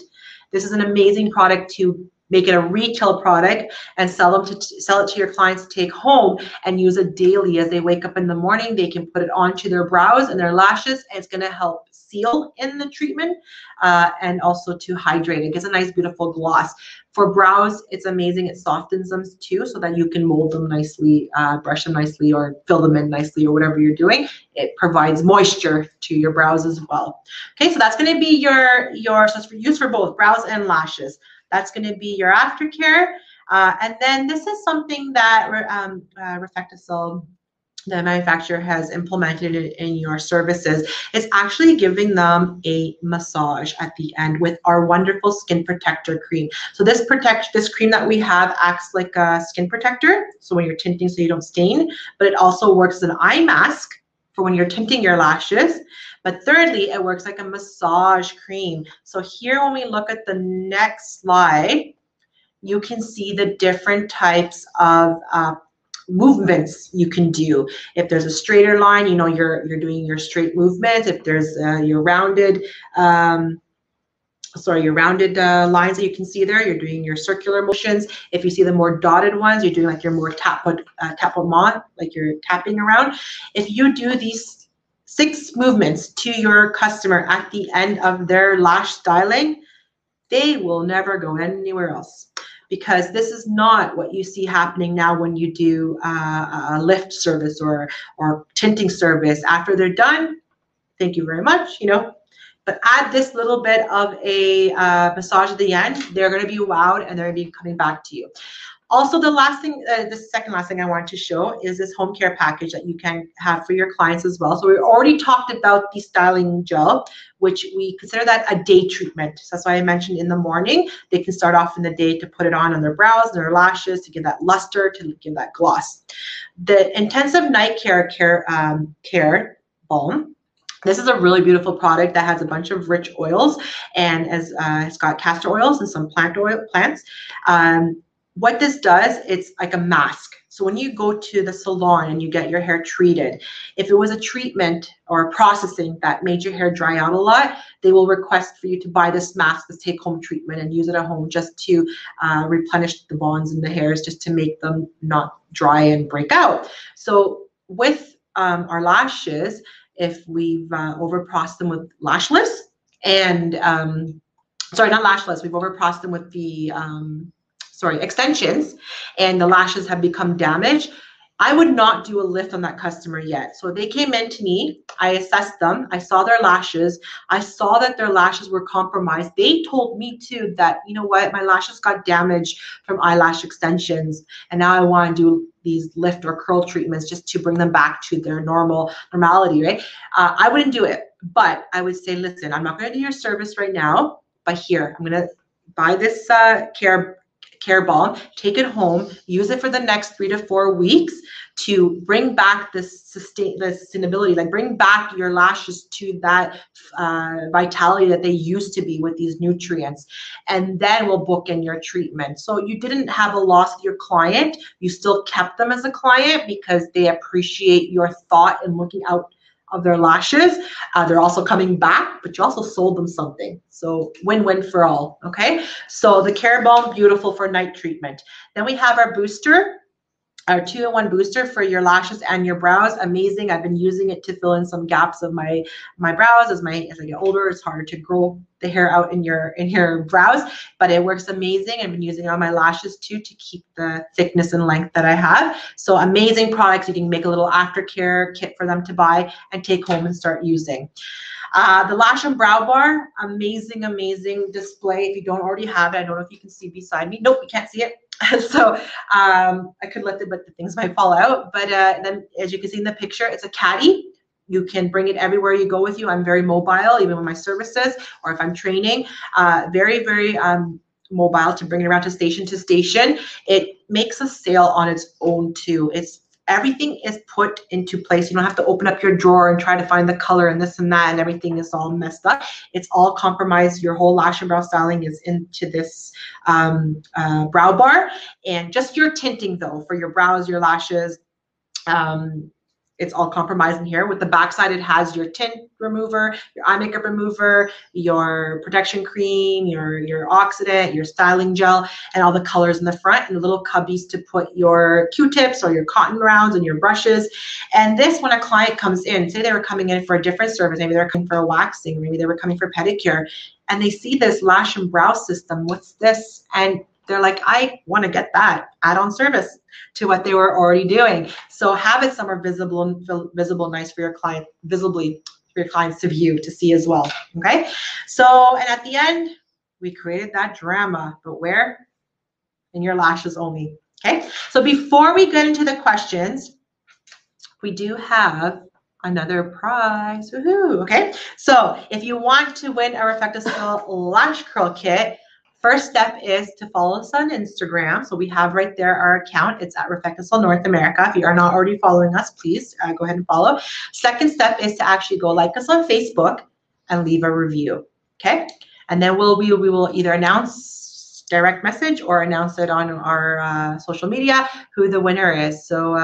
this is an amazing product to make it a retail product and sell it to your clients to take home and use it daily. As they wake up in the morning, they can put it onto their brows and their lashes, and it's going to help seal in the treatment and also to hydrate. It gives a nice, beautiful gloss. For brows, it's amazing. It softens them too, so that you can mold them nicely, brush them nicely, or fill them in nicely, or whatever you're doing. It provides moisture to your brows as well. Okay, so that's going to be your so it's used for both brows and lashes. That's going to be your aftercare. And then this is something that RefectoCil, the manufacturer, has implemented in your services. It's actually giving them a massage at the end with our wonderful skin protector cream. So this cream that we have acts like a skin protector, so when you're tinting so you don't stain, but it also works as an eye mask for when you're tinting your lashes. But thirdly, it works like a massage cream. So here, when we look at the next slide, you can see the different types of movements you can do. If there's a straighter line, you know, you're doing your straight movement. If there's your rounded lines that you can see there, you're doing your circular motions. If you see the more dotted ones, you're doing like your more tapot, like you're tapping around. If you do these 6 movements to your customer at the end of their lash styling, they will never go anywhere else, because this is not what you see happening now when you do a lift service or tinting service. After they're done, thank you very much, you know, but add this little bit of a massage at the end, they're going to be wowed and they're going to be coming back to you. Also, the last thing, the second last thing I want to show is this home care package that you can have for your clients as well. So we already talked about the styling gel, which we consider that a day treatment. So that's why I mentioned in the morning, they can start off in the day to put it on their brows and their lashes to give that luster, to give that gloss. The intensive night care balm. This is a really beautiful product that has a bunch of rich oils, and it's got castor oils and some plants. What this does, it's like a mask. So when you go to the salon and you get your hair treated, if it was a treatment or a processing that made your hair dry out a lot, they will request for you to buy this mask, this take-home treatment, and use it at home just to replenish the bonds in the hairs, just to make them not dry and break out. So with our lashes, if we've overprocessed them with lashless and, sorry, not lashless, we've overprocessed them with the, extensions, and the lashes have become damaged, I would not do a lift on that customer yet. So they came in to me, I assessed them, I saw their lashes, I saw that their lashes were compromised. They told me too that, you know what, my lashes got damaged from eyelash extensions, and now I want to do these lift or curl treatments just to bring them back to their normality, right? I wouldn't do it, but I would say, listen, I'm not going to do your service right now, but here, I'm going to buy this care balm, take it home, use it for the next 3 to 4 weeks to bring back the sustainability, like bring back your lashes to that vitality that they used to be with these nutrients. And then we'll book in your treatment. So you didn't have a loss of your client. You still kept them as a client because they appreciate your thought and looking out of their lashes. They're also coming back, but you also sold them something. So win-win for all, okay? So the Care Balm, beautiful for night treatment. Then we have our booster, our 2-in-1 booster for your lashes and your brows. Amazing. I've been using it to fill in some gaps of my brows. As I get older, it's harder to grow the hair out in your brows, but it works amazing. I've been using it on my lashes too to keep the thickness and length that I have. So amazing products. You can make a little aftercare kit for them to buy and take home and start using. The Lash and Brow Bar, amazing, amazing display. If you don't already have it, I don't know if you can see beside me. Nope, you can't see it. So I could lift it, but the things might fall out. But then as you can see in the picture, it's a caddy. You can bring it everywhere you go with you. I'm very mobile, even with my services or if I'm training. Very, very mobile to bring it around to station. It makes a sale on its own too. Everything is put into place. You don't have to open up your drawer and try to find the color and this and that and everything is all messed up. It's all compromised. Your whole lash and brow styling is into this brow bar. And just your tinting though, for your brows, your lashes, it's all compromised in here. With the backside, it has your tint remover, your eye makeup remover, your protection cream, your oxidant, your styling gel, and all the colors in the front, and the little cubbies to put your Q-tips or your cotton rounds and your brushes. And this, when a client comes in, say they were coming in for a different service, maybe they're coming for a waxing, maybe they were coming for pedicure, and they see this lash and brow system, what's this? And they're like, I want to get that add-on service to what they were already doing. So have it somewhere visible and visible, nice for your client, visibly for your clients to view, to see as well. Okay. So, and at the end, we created that drama, but where? In your lashes only. Okay. So before we get into the questions, we do have another prize. Woohoo. Okay. So if you want to win a RefectoCil lash curl kit, first step is to follow us on Instagram. So we have right there our account. It's at RefectoCil North America. If you are not already following us, please go ahead and follow. Second step is to actually go like us on Facebook and leave a review. Okay. And then we will either announce direct message or announce it on our social media who the winner is. So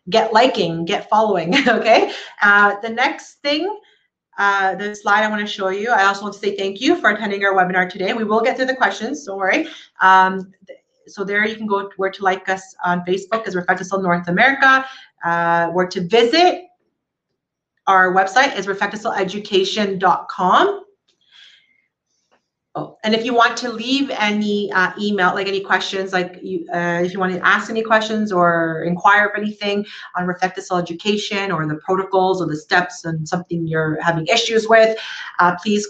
get liking, get following. Okay. The next thing, the slide I want to show you. I also want to say thank you for attending our webinar today. We will get through the questions, don't worry. So there you can go where to like us on Facebook is RefectoCil North America. Where to visit our website is refectocileducation.com. Oh, and if you want to leave any email, like any questions, like if you want to ask any questions or inquire of anything on RefectoCil Education or the protocols or the steps and something you're having issues with, please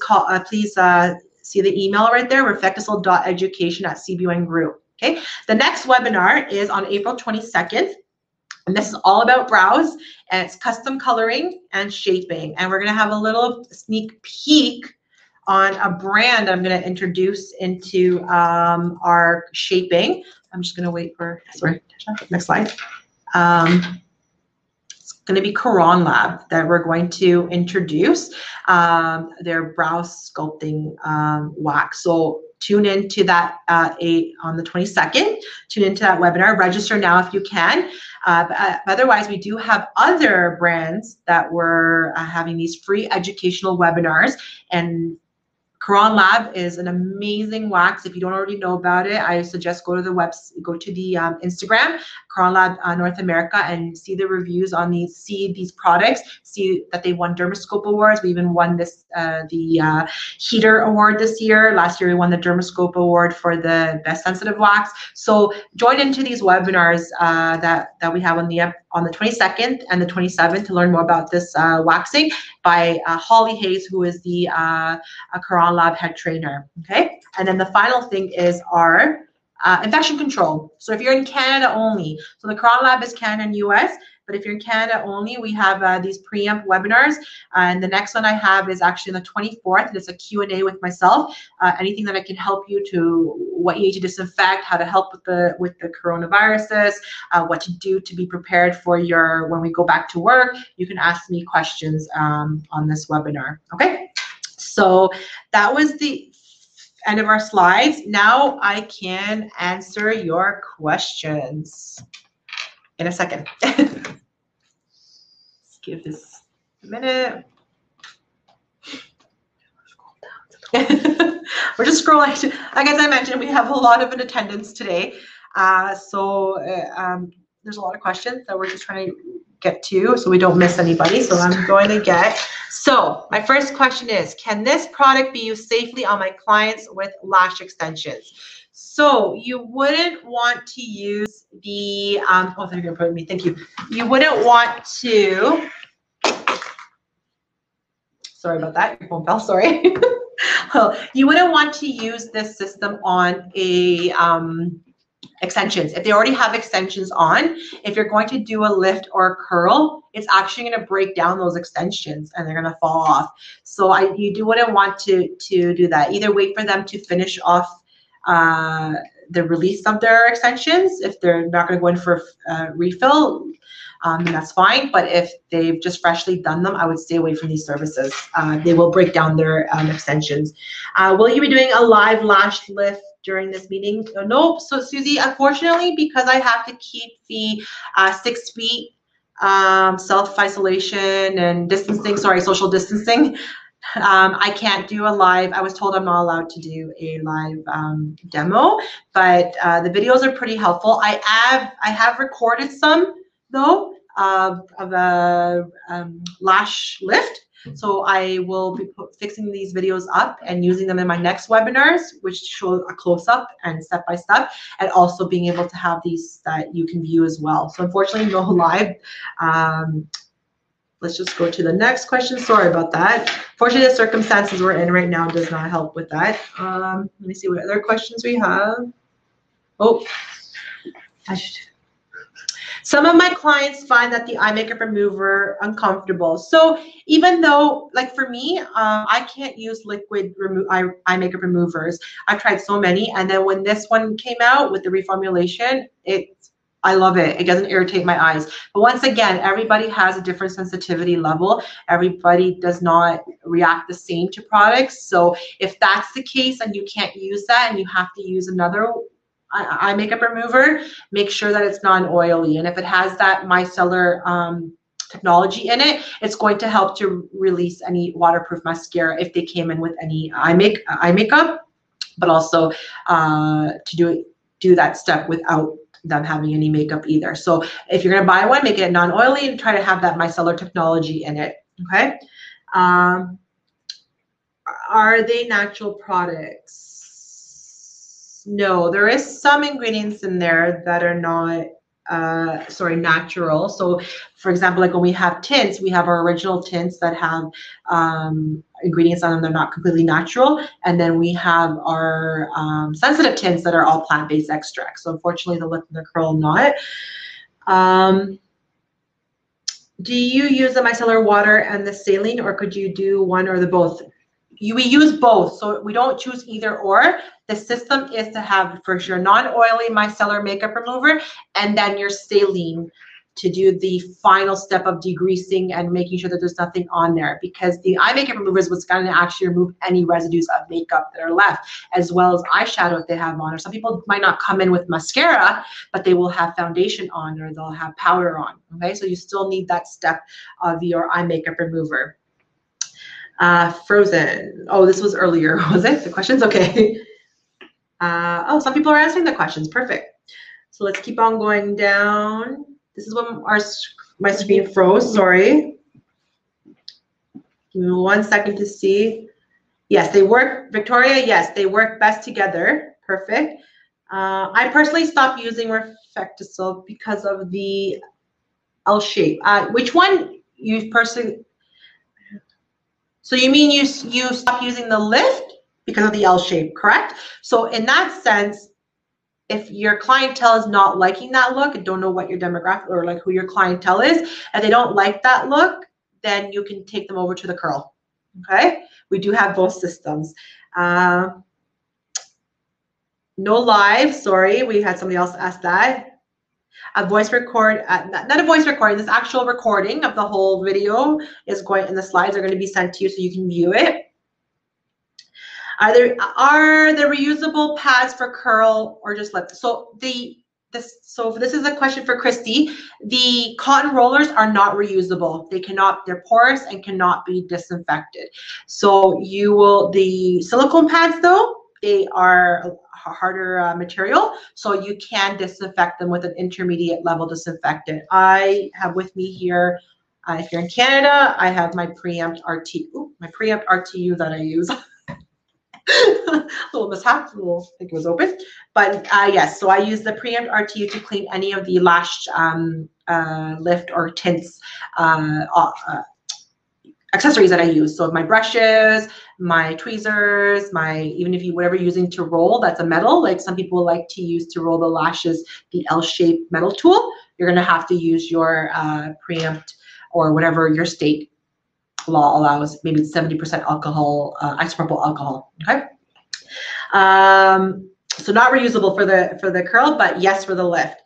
see the email right there, refectocil.education@CBN Group. Okay. The next webinar is on April 22nd. And this is all about brows, and it's custom coloring and shaping. And we're going to have a little sneak peek on a brand I'm going to introduce into our shaping. I'm just going to wait for, sorry, next slide. It's going to be Caron Lab that we're going to introduce their brow sculpting wax. So tune into that on the 22nd. Tune into that webinar. Register now if you can. But otherwise, we do have other brands that we're having these free educational webinars. And Caron Lab is an amazing wax. If you don't already know about it, I suggest go to the Instagram, Caron Lab North America, and see the reviews on see these products, see that they won Dermascope Awards. We even won the Heater Award this year. Last year we won the Dermascope Award for the best sensitive wax. So join into these webinars that we have on the 22nd and the 27th to learn more about this waxing by Holly Hayes, who is the Caron Lab head trainer. Okay, and then the final thing is our infection control. So if you're in Canada only, so the Caron Lab is Canada and US, But if you're in Canada only, we have these preempt webinars. And the next one I have is actually on the 24th. It's a Q&A with myself. Anything that I can help you to, what you need to disinfect, how to help with the coronaviruses, what to do to be prepared for when we go back to work. You can ask me questions on this webinar. Okay, so that was the end of our slides. Now I can answer your questions in a second. Let's give this a minute. We're just scrolling. Like as I mentioned, we have a lot of in attendance today. So there's a lot of questions that we're just trying to get to so we don't miss anybody. So I'm going to get. So my first question is, can this product be used safely on my clients with lash extensions? So you wouldn't want to use the, oh, they're gonna put me, thank you. You wouldn't want to, sorry about that, your phone fell, sorry. Well, you wouldn't want to use this system on a extensions. If they already have extensions on, if you're going to do a lift or a curl, it's actually going to break down those extensions and they're going to fall off. So you wouldn't want to do that. Either wait for them to finish off the release of their extensions. If they're not going to go in for a refill, then that's fine. But if they've just freshly done them, I would stay away from these services. They will break down their extensions. Will you be doing a live lash lift during this meeting? No. So Susie, unfortunately, because I have to keep the 6 feet self-isolation and distancing, sorry, social distancing, I can't do a live. I was told I'm not allowed to do a live demo, but the videos are pretty helpful. I have recorded some though of a lash lift. So I will be fixing these videos up and using them in my next webinars, which show a close-up and step-by-step, and also being able to have these that you can view as well. So unfortunately, no live. Let's just go to the next question. Sorry about that. Fortunately, the circumstances we're in right now does not help with that. Let me see what other questions we have. Oh, some of my clients find that the eye makeup remover uncomfortable. So even though, like for me, I can't use liquid eye makeup removers. I've tried so many, and then when this one came out with the reformulation, I love it. It doesn't irritate my eyes. But once again, everybody has a different sensitivity level. Everybody does not react the same to products. So if that's the case and you can't use that and you have to use another eye makeup remover, make sure that it's non-oily. And if it has that micellar technology in it, it's going to help to release any waterproof mascara if they came in with any eye makeup, but also to do that step without them having any makeup either. So if you're going to buy one, make it non-oily and try to have that micellar technology in it. Okay. Are they natural products? No, there is some ingredients in there that are not natural. So for example, like when we have tints, we have our original tints that have ingredients on them that are not completely natural, and then we have our sensitive tints that are all plant-based extracts. So unfortunately, the lift and the curl not. Do you use the micellar water and the saline, or could you do one or the both? We use both, so we don't choose either or. The system is to have for sure non-oily micellar makeup remover, and then your saline to do the final step of degreasing and making sure that there's nothing on there, because the eye makeup remover is what's going to actually remove any residues of makeup that are left, as well as eyeshadow if they have on. Or some people might not come in with mascara, but they will have foundation on, or they'll have powder on. Okay, so you still need that step of your eye makeup remover. Frozen. Oh, this was earlier, was it? The questions? Okay. Oh, some people are answering the questions. Perfect. So let's keep on going down. This is when my screen froze. Sorry. Give me 1 second to see. Yes, they work. Victoria, yes, they work best together. Perfect. I personally stopped using RefectoCil because of the L shape. Which one you personally? So you mean you stopped using the lift because of the L shape, correct? So in that sense, if your clientele is not liking that look and don't know what your demographic or like who your clientele is, and they don't like that look, then you can take them over to the curl. Okay, we do have both systems. No live, sorry, we had somebody else ask that. A voice record, not a voice recording, this actual recording of the whole video is going, and the slides are going to be sent to you so you can view it. Are there reusable pads for curl or just lip? So this is a question for Christy. The cotton rollers are not reusable. They cannot, they're porous and cannot be disinfected. So the silicone pads though, they are a harder material, so you can disinfect them with an intermediate level disinfectant. I have with me here, if you're in Canada, I have my Preempt RTU that I use. Little mishap, I think it was open, but yes, so I use the Preempt RTU to clean any of the lash lift or tints accessories that I use. So my brushes, my tweezers, even if whatever you're using to roll, that's a metal, like some people like to use to roll the lashes, the L-shaped metal tool, you're gonna have to use your Preempt or whatever your state law allows, maybe 70% alcohol, isopropyl alcohol. Okay. So not reusable for the curl, but yes for the lift.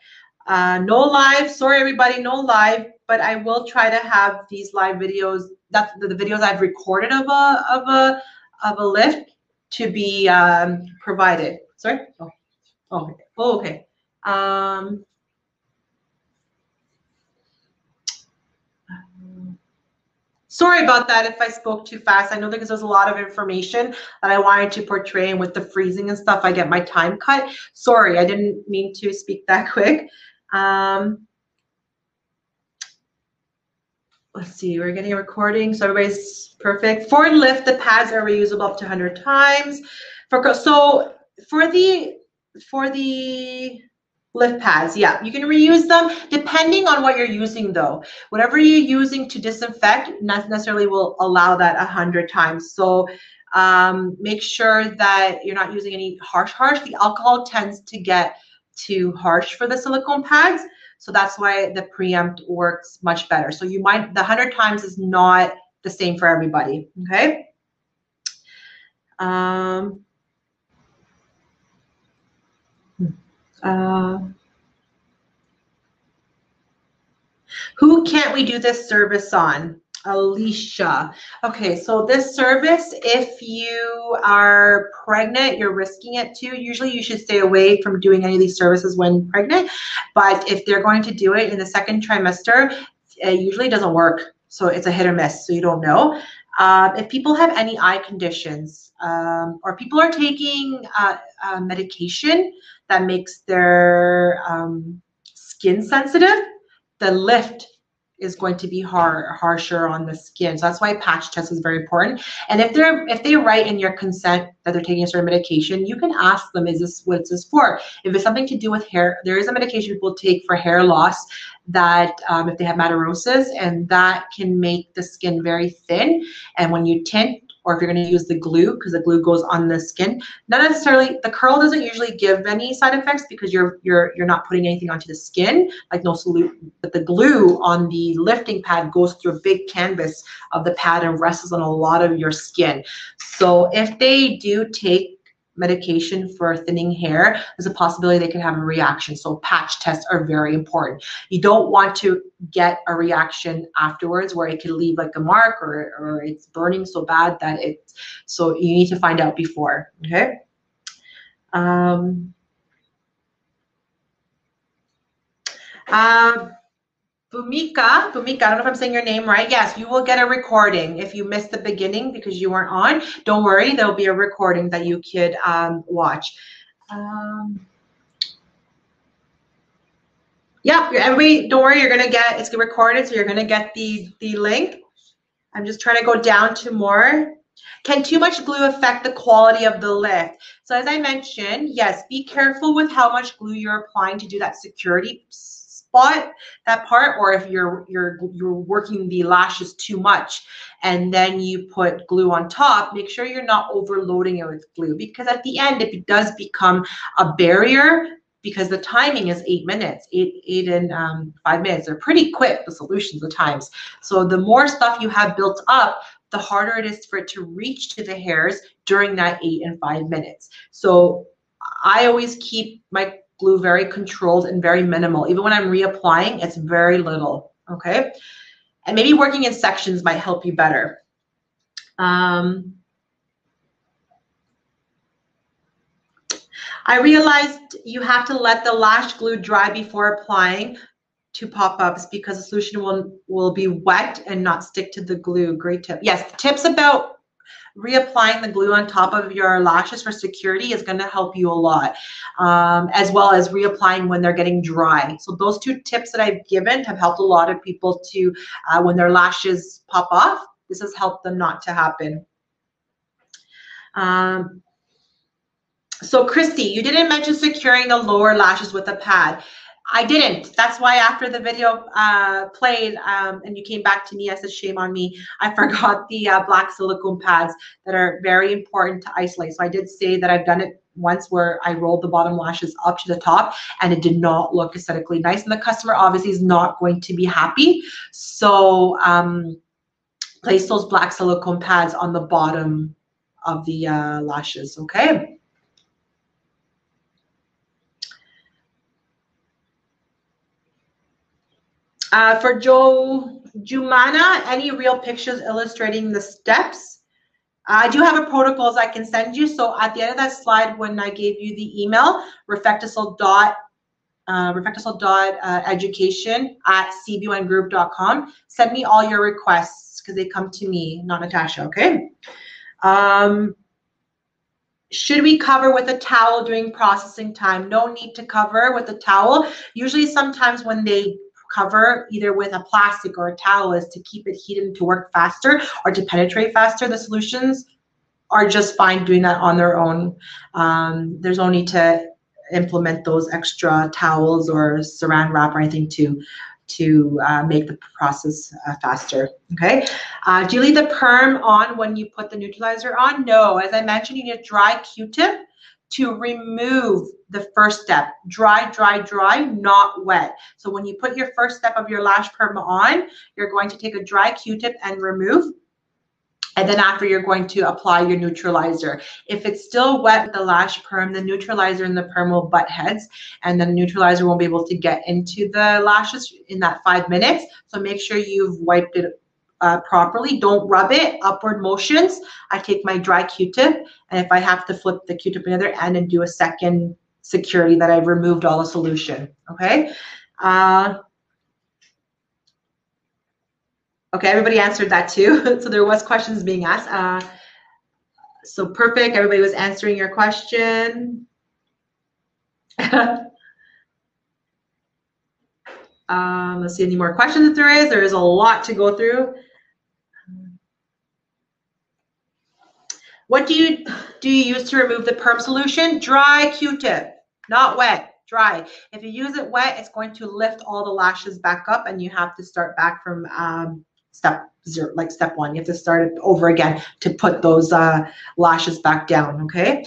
No live, sorry everybody, no live, but I will try to have these live videos. That's the videos I've recorded of a lift to be provided. Sorry. Okay. Sorry about that if I spoke too fast. I know because there's a lot of information that I wanted to portray, and with the freezing and stuff, I get my time cut. Sorry, I didn't mean to speak that quick. Let's see, we're getting a recording, so everybody's perfect. For lift, the pads are reusable up to 100 times. So for the lift pads, yeah, you can reuse them depending on what you're using though. Whatever you're using to disinfect, not necessarily will allow that 100 times. So make sure that you're not using any harsh. The alcohol tends to get too harsh for the silicone pads. So that's why the Preempt works much better. So the 100 times is not the same for everybody, okay? Who can't we do this service on? Alicia. Okay, so this service, if you are pregnant, you're risking it too. Usually you should stay away from doing any of these services when pregnant, but if they're going to do it in the second trimester, it usually doesn't work. So it's a hit or miss, so you don't know. If people have any eye conditions or people are taking medication that makes their skin sensitive, the lift is going to be harsher on the skin. So that's why patch test is very important. And if they write in your consent that they're taking a certain medication, you can ask them, what's this for? If it's something to do with hair, there is a medication people take for hair loss that if they have matarosis, and that can make the skin very thin. And when you tint, or if you're going to use the glue, because the glue goes on the skin, not necessarily, the curl doesn't usually give any side effects because you're not putting anything onto the skin, like no solute, but the glue on the lifting pad goes through a big canvas of the pad and rests on a lot of your skin. So if they do take medication for thinning hair, there's a possibility they could have a reaction. So patch tests are very important. You don't want to get a reaction afterwards where it can leave like a mark or it's burning so bad that so you need to find out before, okay? Bhumika, I don't know if I'm saying your name right. Yes, you will get a recording if you missed the beginning because you weren't on. Don't worry, there'll be a recording that you could watch. Yeah, everybody, don't worry, it's recorded, so you're gonna get the link. I'm just trying to go down to more. Can too much glue affect the quality of the lift? So as I mentioned, yes, be careful with how much glue you're applying to do that security spot, that part, or if you're working the lashes too much and then you put glue on top, make sure you're not overloading it with glue, because at the end, if it does become a barrier, because the timing is 8 minutes, 8 and 5 minutes. They're pretty quick, the solutions, the times. So the more stuff you have built up, the harder it is for it to reach to the hairs during that 8 and 5 minutes. So I always keep my glue very controlled and very minimal. Even when I'm reapplying, it's very little, okay? And maybe working in sections might help you better. I realized you have to let the lash glue dry before applying to pop-ups because the solution will be wet and not stick to the glue. Great tip. Yes, tips about reapplying the glue on top of your lashes for security is going to help you a lot, as well as reapplying when they're getting dry. So those 2 tips that I've given have helped a lot of people to, when their lashes pop off, this has helped them not to happen. So Christy, you didn't mention securing the lower lashes with a pad. I didn't. That's why after the video played and you came back to me, I said, shame on me. I forgot the black silicone pads that are very important to isolate. So I did say that I've done it once where I rolled the bottom lashes up to the top and it did not look aesthetically nice. And the customer obviously is not going to be happy. So place those black silicone pads on the bottom of the lashes, okay? For Jumana, any real pictures illustrating the steps? I do have a protocols I can send you. So at the end of that slide, when I gave you the email, refectocil.education@cbungroup.com, send me all your requests because they come to me, not Natasha, okay? Should we cover with a towel during processing time? No need to cover with a towel. Usually sometimes when they cover either with a plastic or a towel is to keep it heated to work faster or to penetrate faster. The solutions are just fine doing that on their own. There's no need to implement those extra towels or saran wrap or anything to make the process faster, okay? Do you leave the perm on when you put the neutralizer on? No, as I mentioned, you need a dry Q-tip to remove the first step. Dry, dry, dry, not wet. So when you put your first step of your lash perm on, you're going to take a dry Q-tip and remove. And then after, you're going to apply your neutralizer. If it's still wet with the lash perm, the neutralizer and the perm will butt heads, and then the neutralizer won't be able to get into the lashes in that 5 minutes. So make sure you've wiped it properly. Don't rub it, upward motions. I take my dry Q-tip, and if I have to flip the Q-tip the other end and do a second security that I've removed all the solution, okay? Okay, everybody answered that too. So there was questions being asked. So perfect, everybody was answering your question. Let's see any more questions if there is. There is a lot to go through. What do you use to remove the perm solution? Dry Q-tip, not wet, dry. If you use it wet, it's going to lift all the lashes back up and you have to start back from step 0, like step 1. You have to start it over again to put those lashes back down, okay?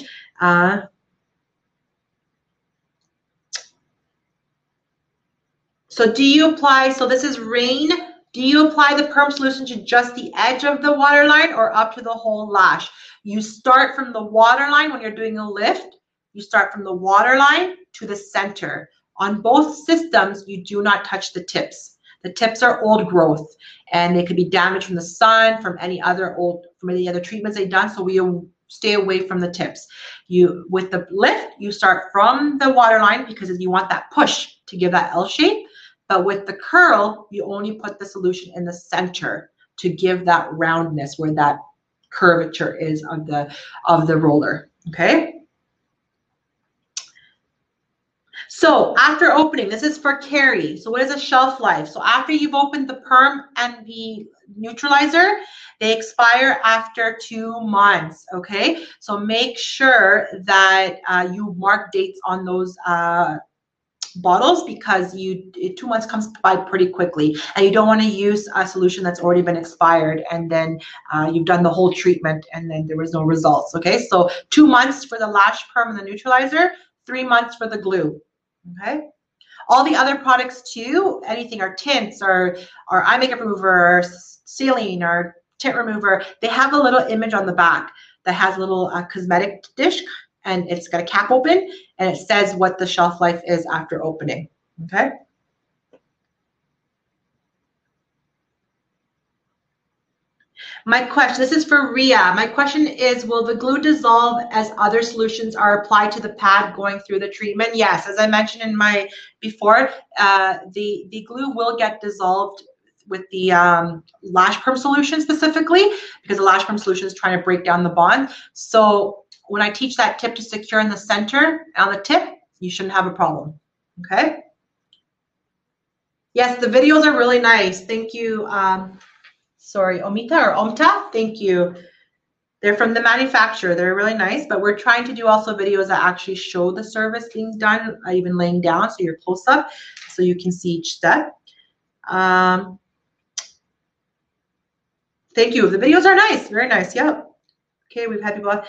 So do you apply, so this is Rain, do you apply the perm solution to just the edge of the waterline or up to the whole lash? You start from the waterline when you're doing a lift. You start from the waterline to the center. On both systems, you do not touch the tips. The tips are old growth and they could be damaged from the sun, from any other treatments they've done. So we stay away from the tips. With the lift, you start from the waterline because you want that push to give that L shape. But with the curl, you only put the solution in the center to give that roundness where that curvature is of the roller, okay? So after opening, this is for Carrie. So what is a shelf life? So after you've opened the perm and the neutralizer, they expire after 2 months, okay? So make sure that you mark dates on those bottles because 2 months comes by pretty quickly and you don't want to use a solution that's already been expired and then you've done the whole treatment and then there was no results, okay? So 2 months for the lash perm and the neutralizer, 3 months for the glue, okay? All the other products too, anything, our tints, our eye makeup remover, our sealing, our tint remover, they have a little image on the back that has a little cosmetic dish, and it's got a cap open, and it says what the shelf life is after opening, okay? My question, this is for Ria. My question is, will the glue dissolve as other solutions are applied to the pad going through the treatment? Yes, as I mentioned in my before, the glue will get dissolved with the lash perm solution specifically, because the lash perm solution is trying to break down the bond. So when I teach that tip to secure in the center on the tip, you shouldn't have a problem, okay? Yes, the videos are really nice. Thank you. Sorry, Omita or Omta, thank you. They're from the manufacturer. They're really nice, but we're trying to do also videos that actually show the service being done, even laying down, so you're close up, so you can see each step. Thank you. The videos are nice, very nice. Yep. Okay, we've had people.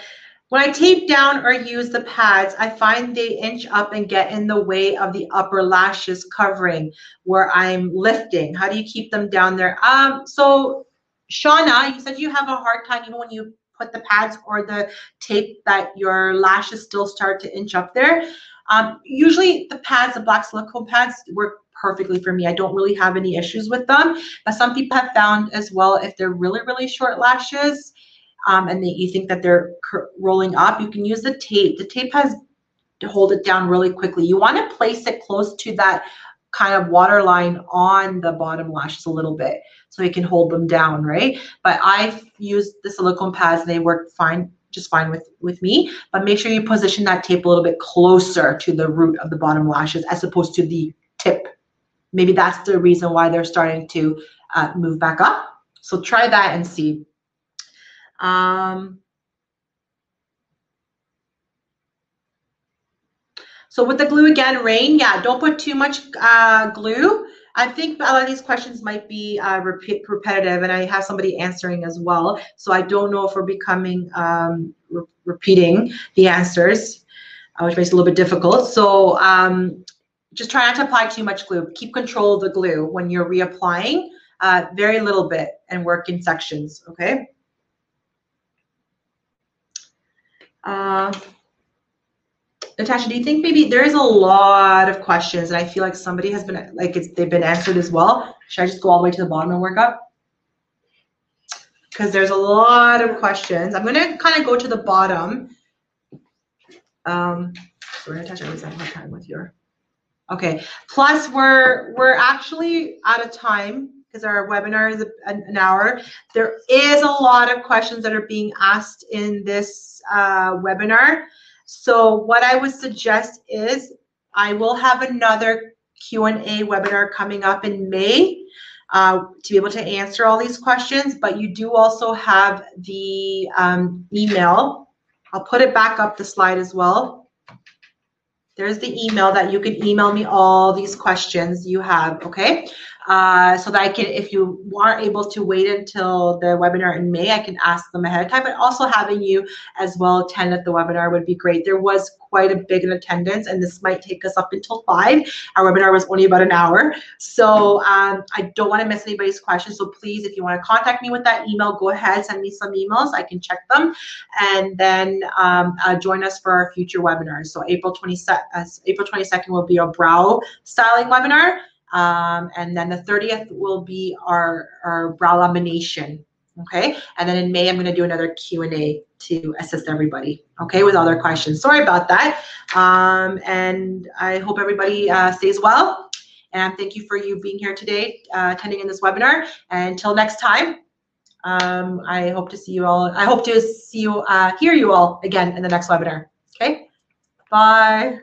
When I tape down or use the pads, I find they inch up and get in the way of the upper lashes covering where I'm lifting. How do you keep them down there? So Shauna, you said you have a hard time even when you put the pads or the tape that your lashes still start to inch up there. Usually the pads, the black silicone pads, work perfectly for me. I don't really have any issues with them, but some people have found as well, if they're really, really short lashes, and you think that they're rolling up, you can use the tape. The tape has to hold it down really quickly. You want to place it close to that kind of waterline on the bottom lashes a little bit so you can hold them down, right? But I've used the silicone pads and they work fine, just fine with me. But make sure you position that tape a little bit closer to the root of the bottom lashes as opposed to the tip. Maybe that's the reason why they're starting to move back up. So try that and see. So with the glue again, Rain, yeah, don't put too much glue. I think a lot of these questions might be repetitive, and I have somebody answering as well. So I don't know if we're becoming repeating the answers, which makes it a little bit difficult. So just try not to apply too much glue. Keep control of the glue when you're reapplying, very little bit, and work in sections, okay? Natasha, do you think maybe there is a lot of questions and I feel like somebody has been, like they've been answered as well? Should I just go all the way to the bottom and work up? Because there's a lot of questions. I'm going to kind of go to the bottom. Sorry, Natasha, I was having a hard time with your. Okay. Plus, we're actually out of time because our webinar is an hour. There is a lot of questions that are being asked in this webinar. So what I would suggest is I will have another Q&A webinar coming up in May to be able to answer all these questions, but you do also have the email. I'll put it back up the slide as well. There's the email that you can email me all these questions you have, okay? So that I can, if you aren't able to wait until the webinar in May, I can ask them ahead of time, but also having you as well attend at the webinar would be great. There was quite a big attendance, and this might take us up until 5. Our webinar was only about an hour. So I don't want to miss anybody's questions. So please, if you want to contact me with that email, go ahead, send me some emails. I can check them. And then join us for our future webinars. So April 22nd will be a brow styling webinar. And then the 30th will be our brow lamination, okay? And then in May, I'm going to do another Q&A to assist everybody, okay, with all their questions. Sorry about that. And I hope everybody stays well. And thank you for you being here today, attending in this webinar. And until next time, I hope to see you all. I hope to see you, hear you all again in the next webinar, okay? Bye.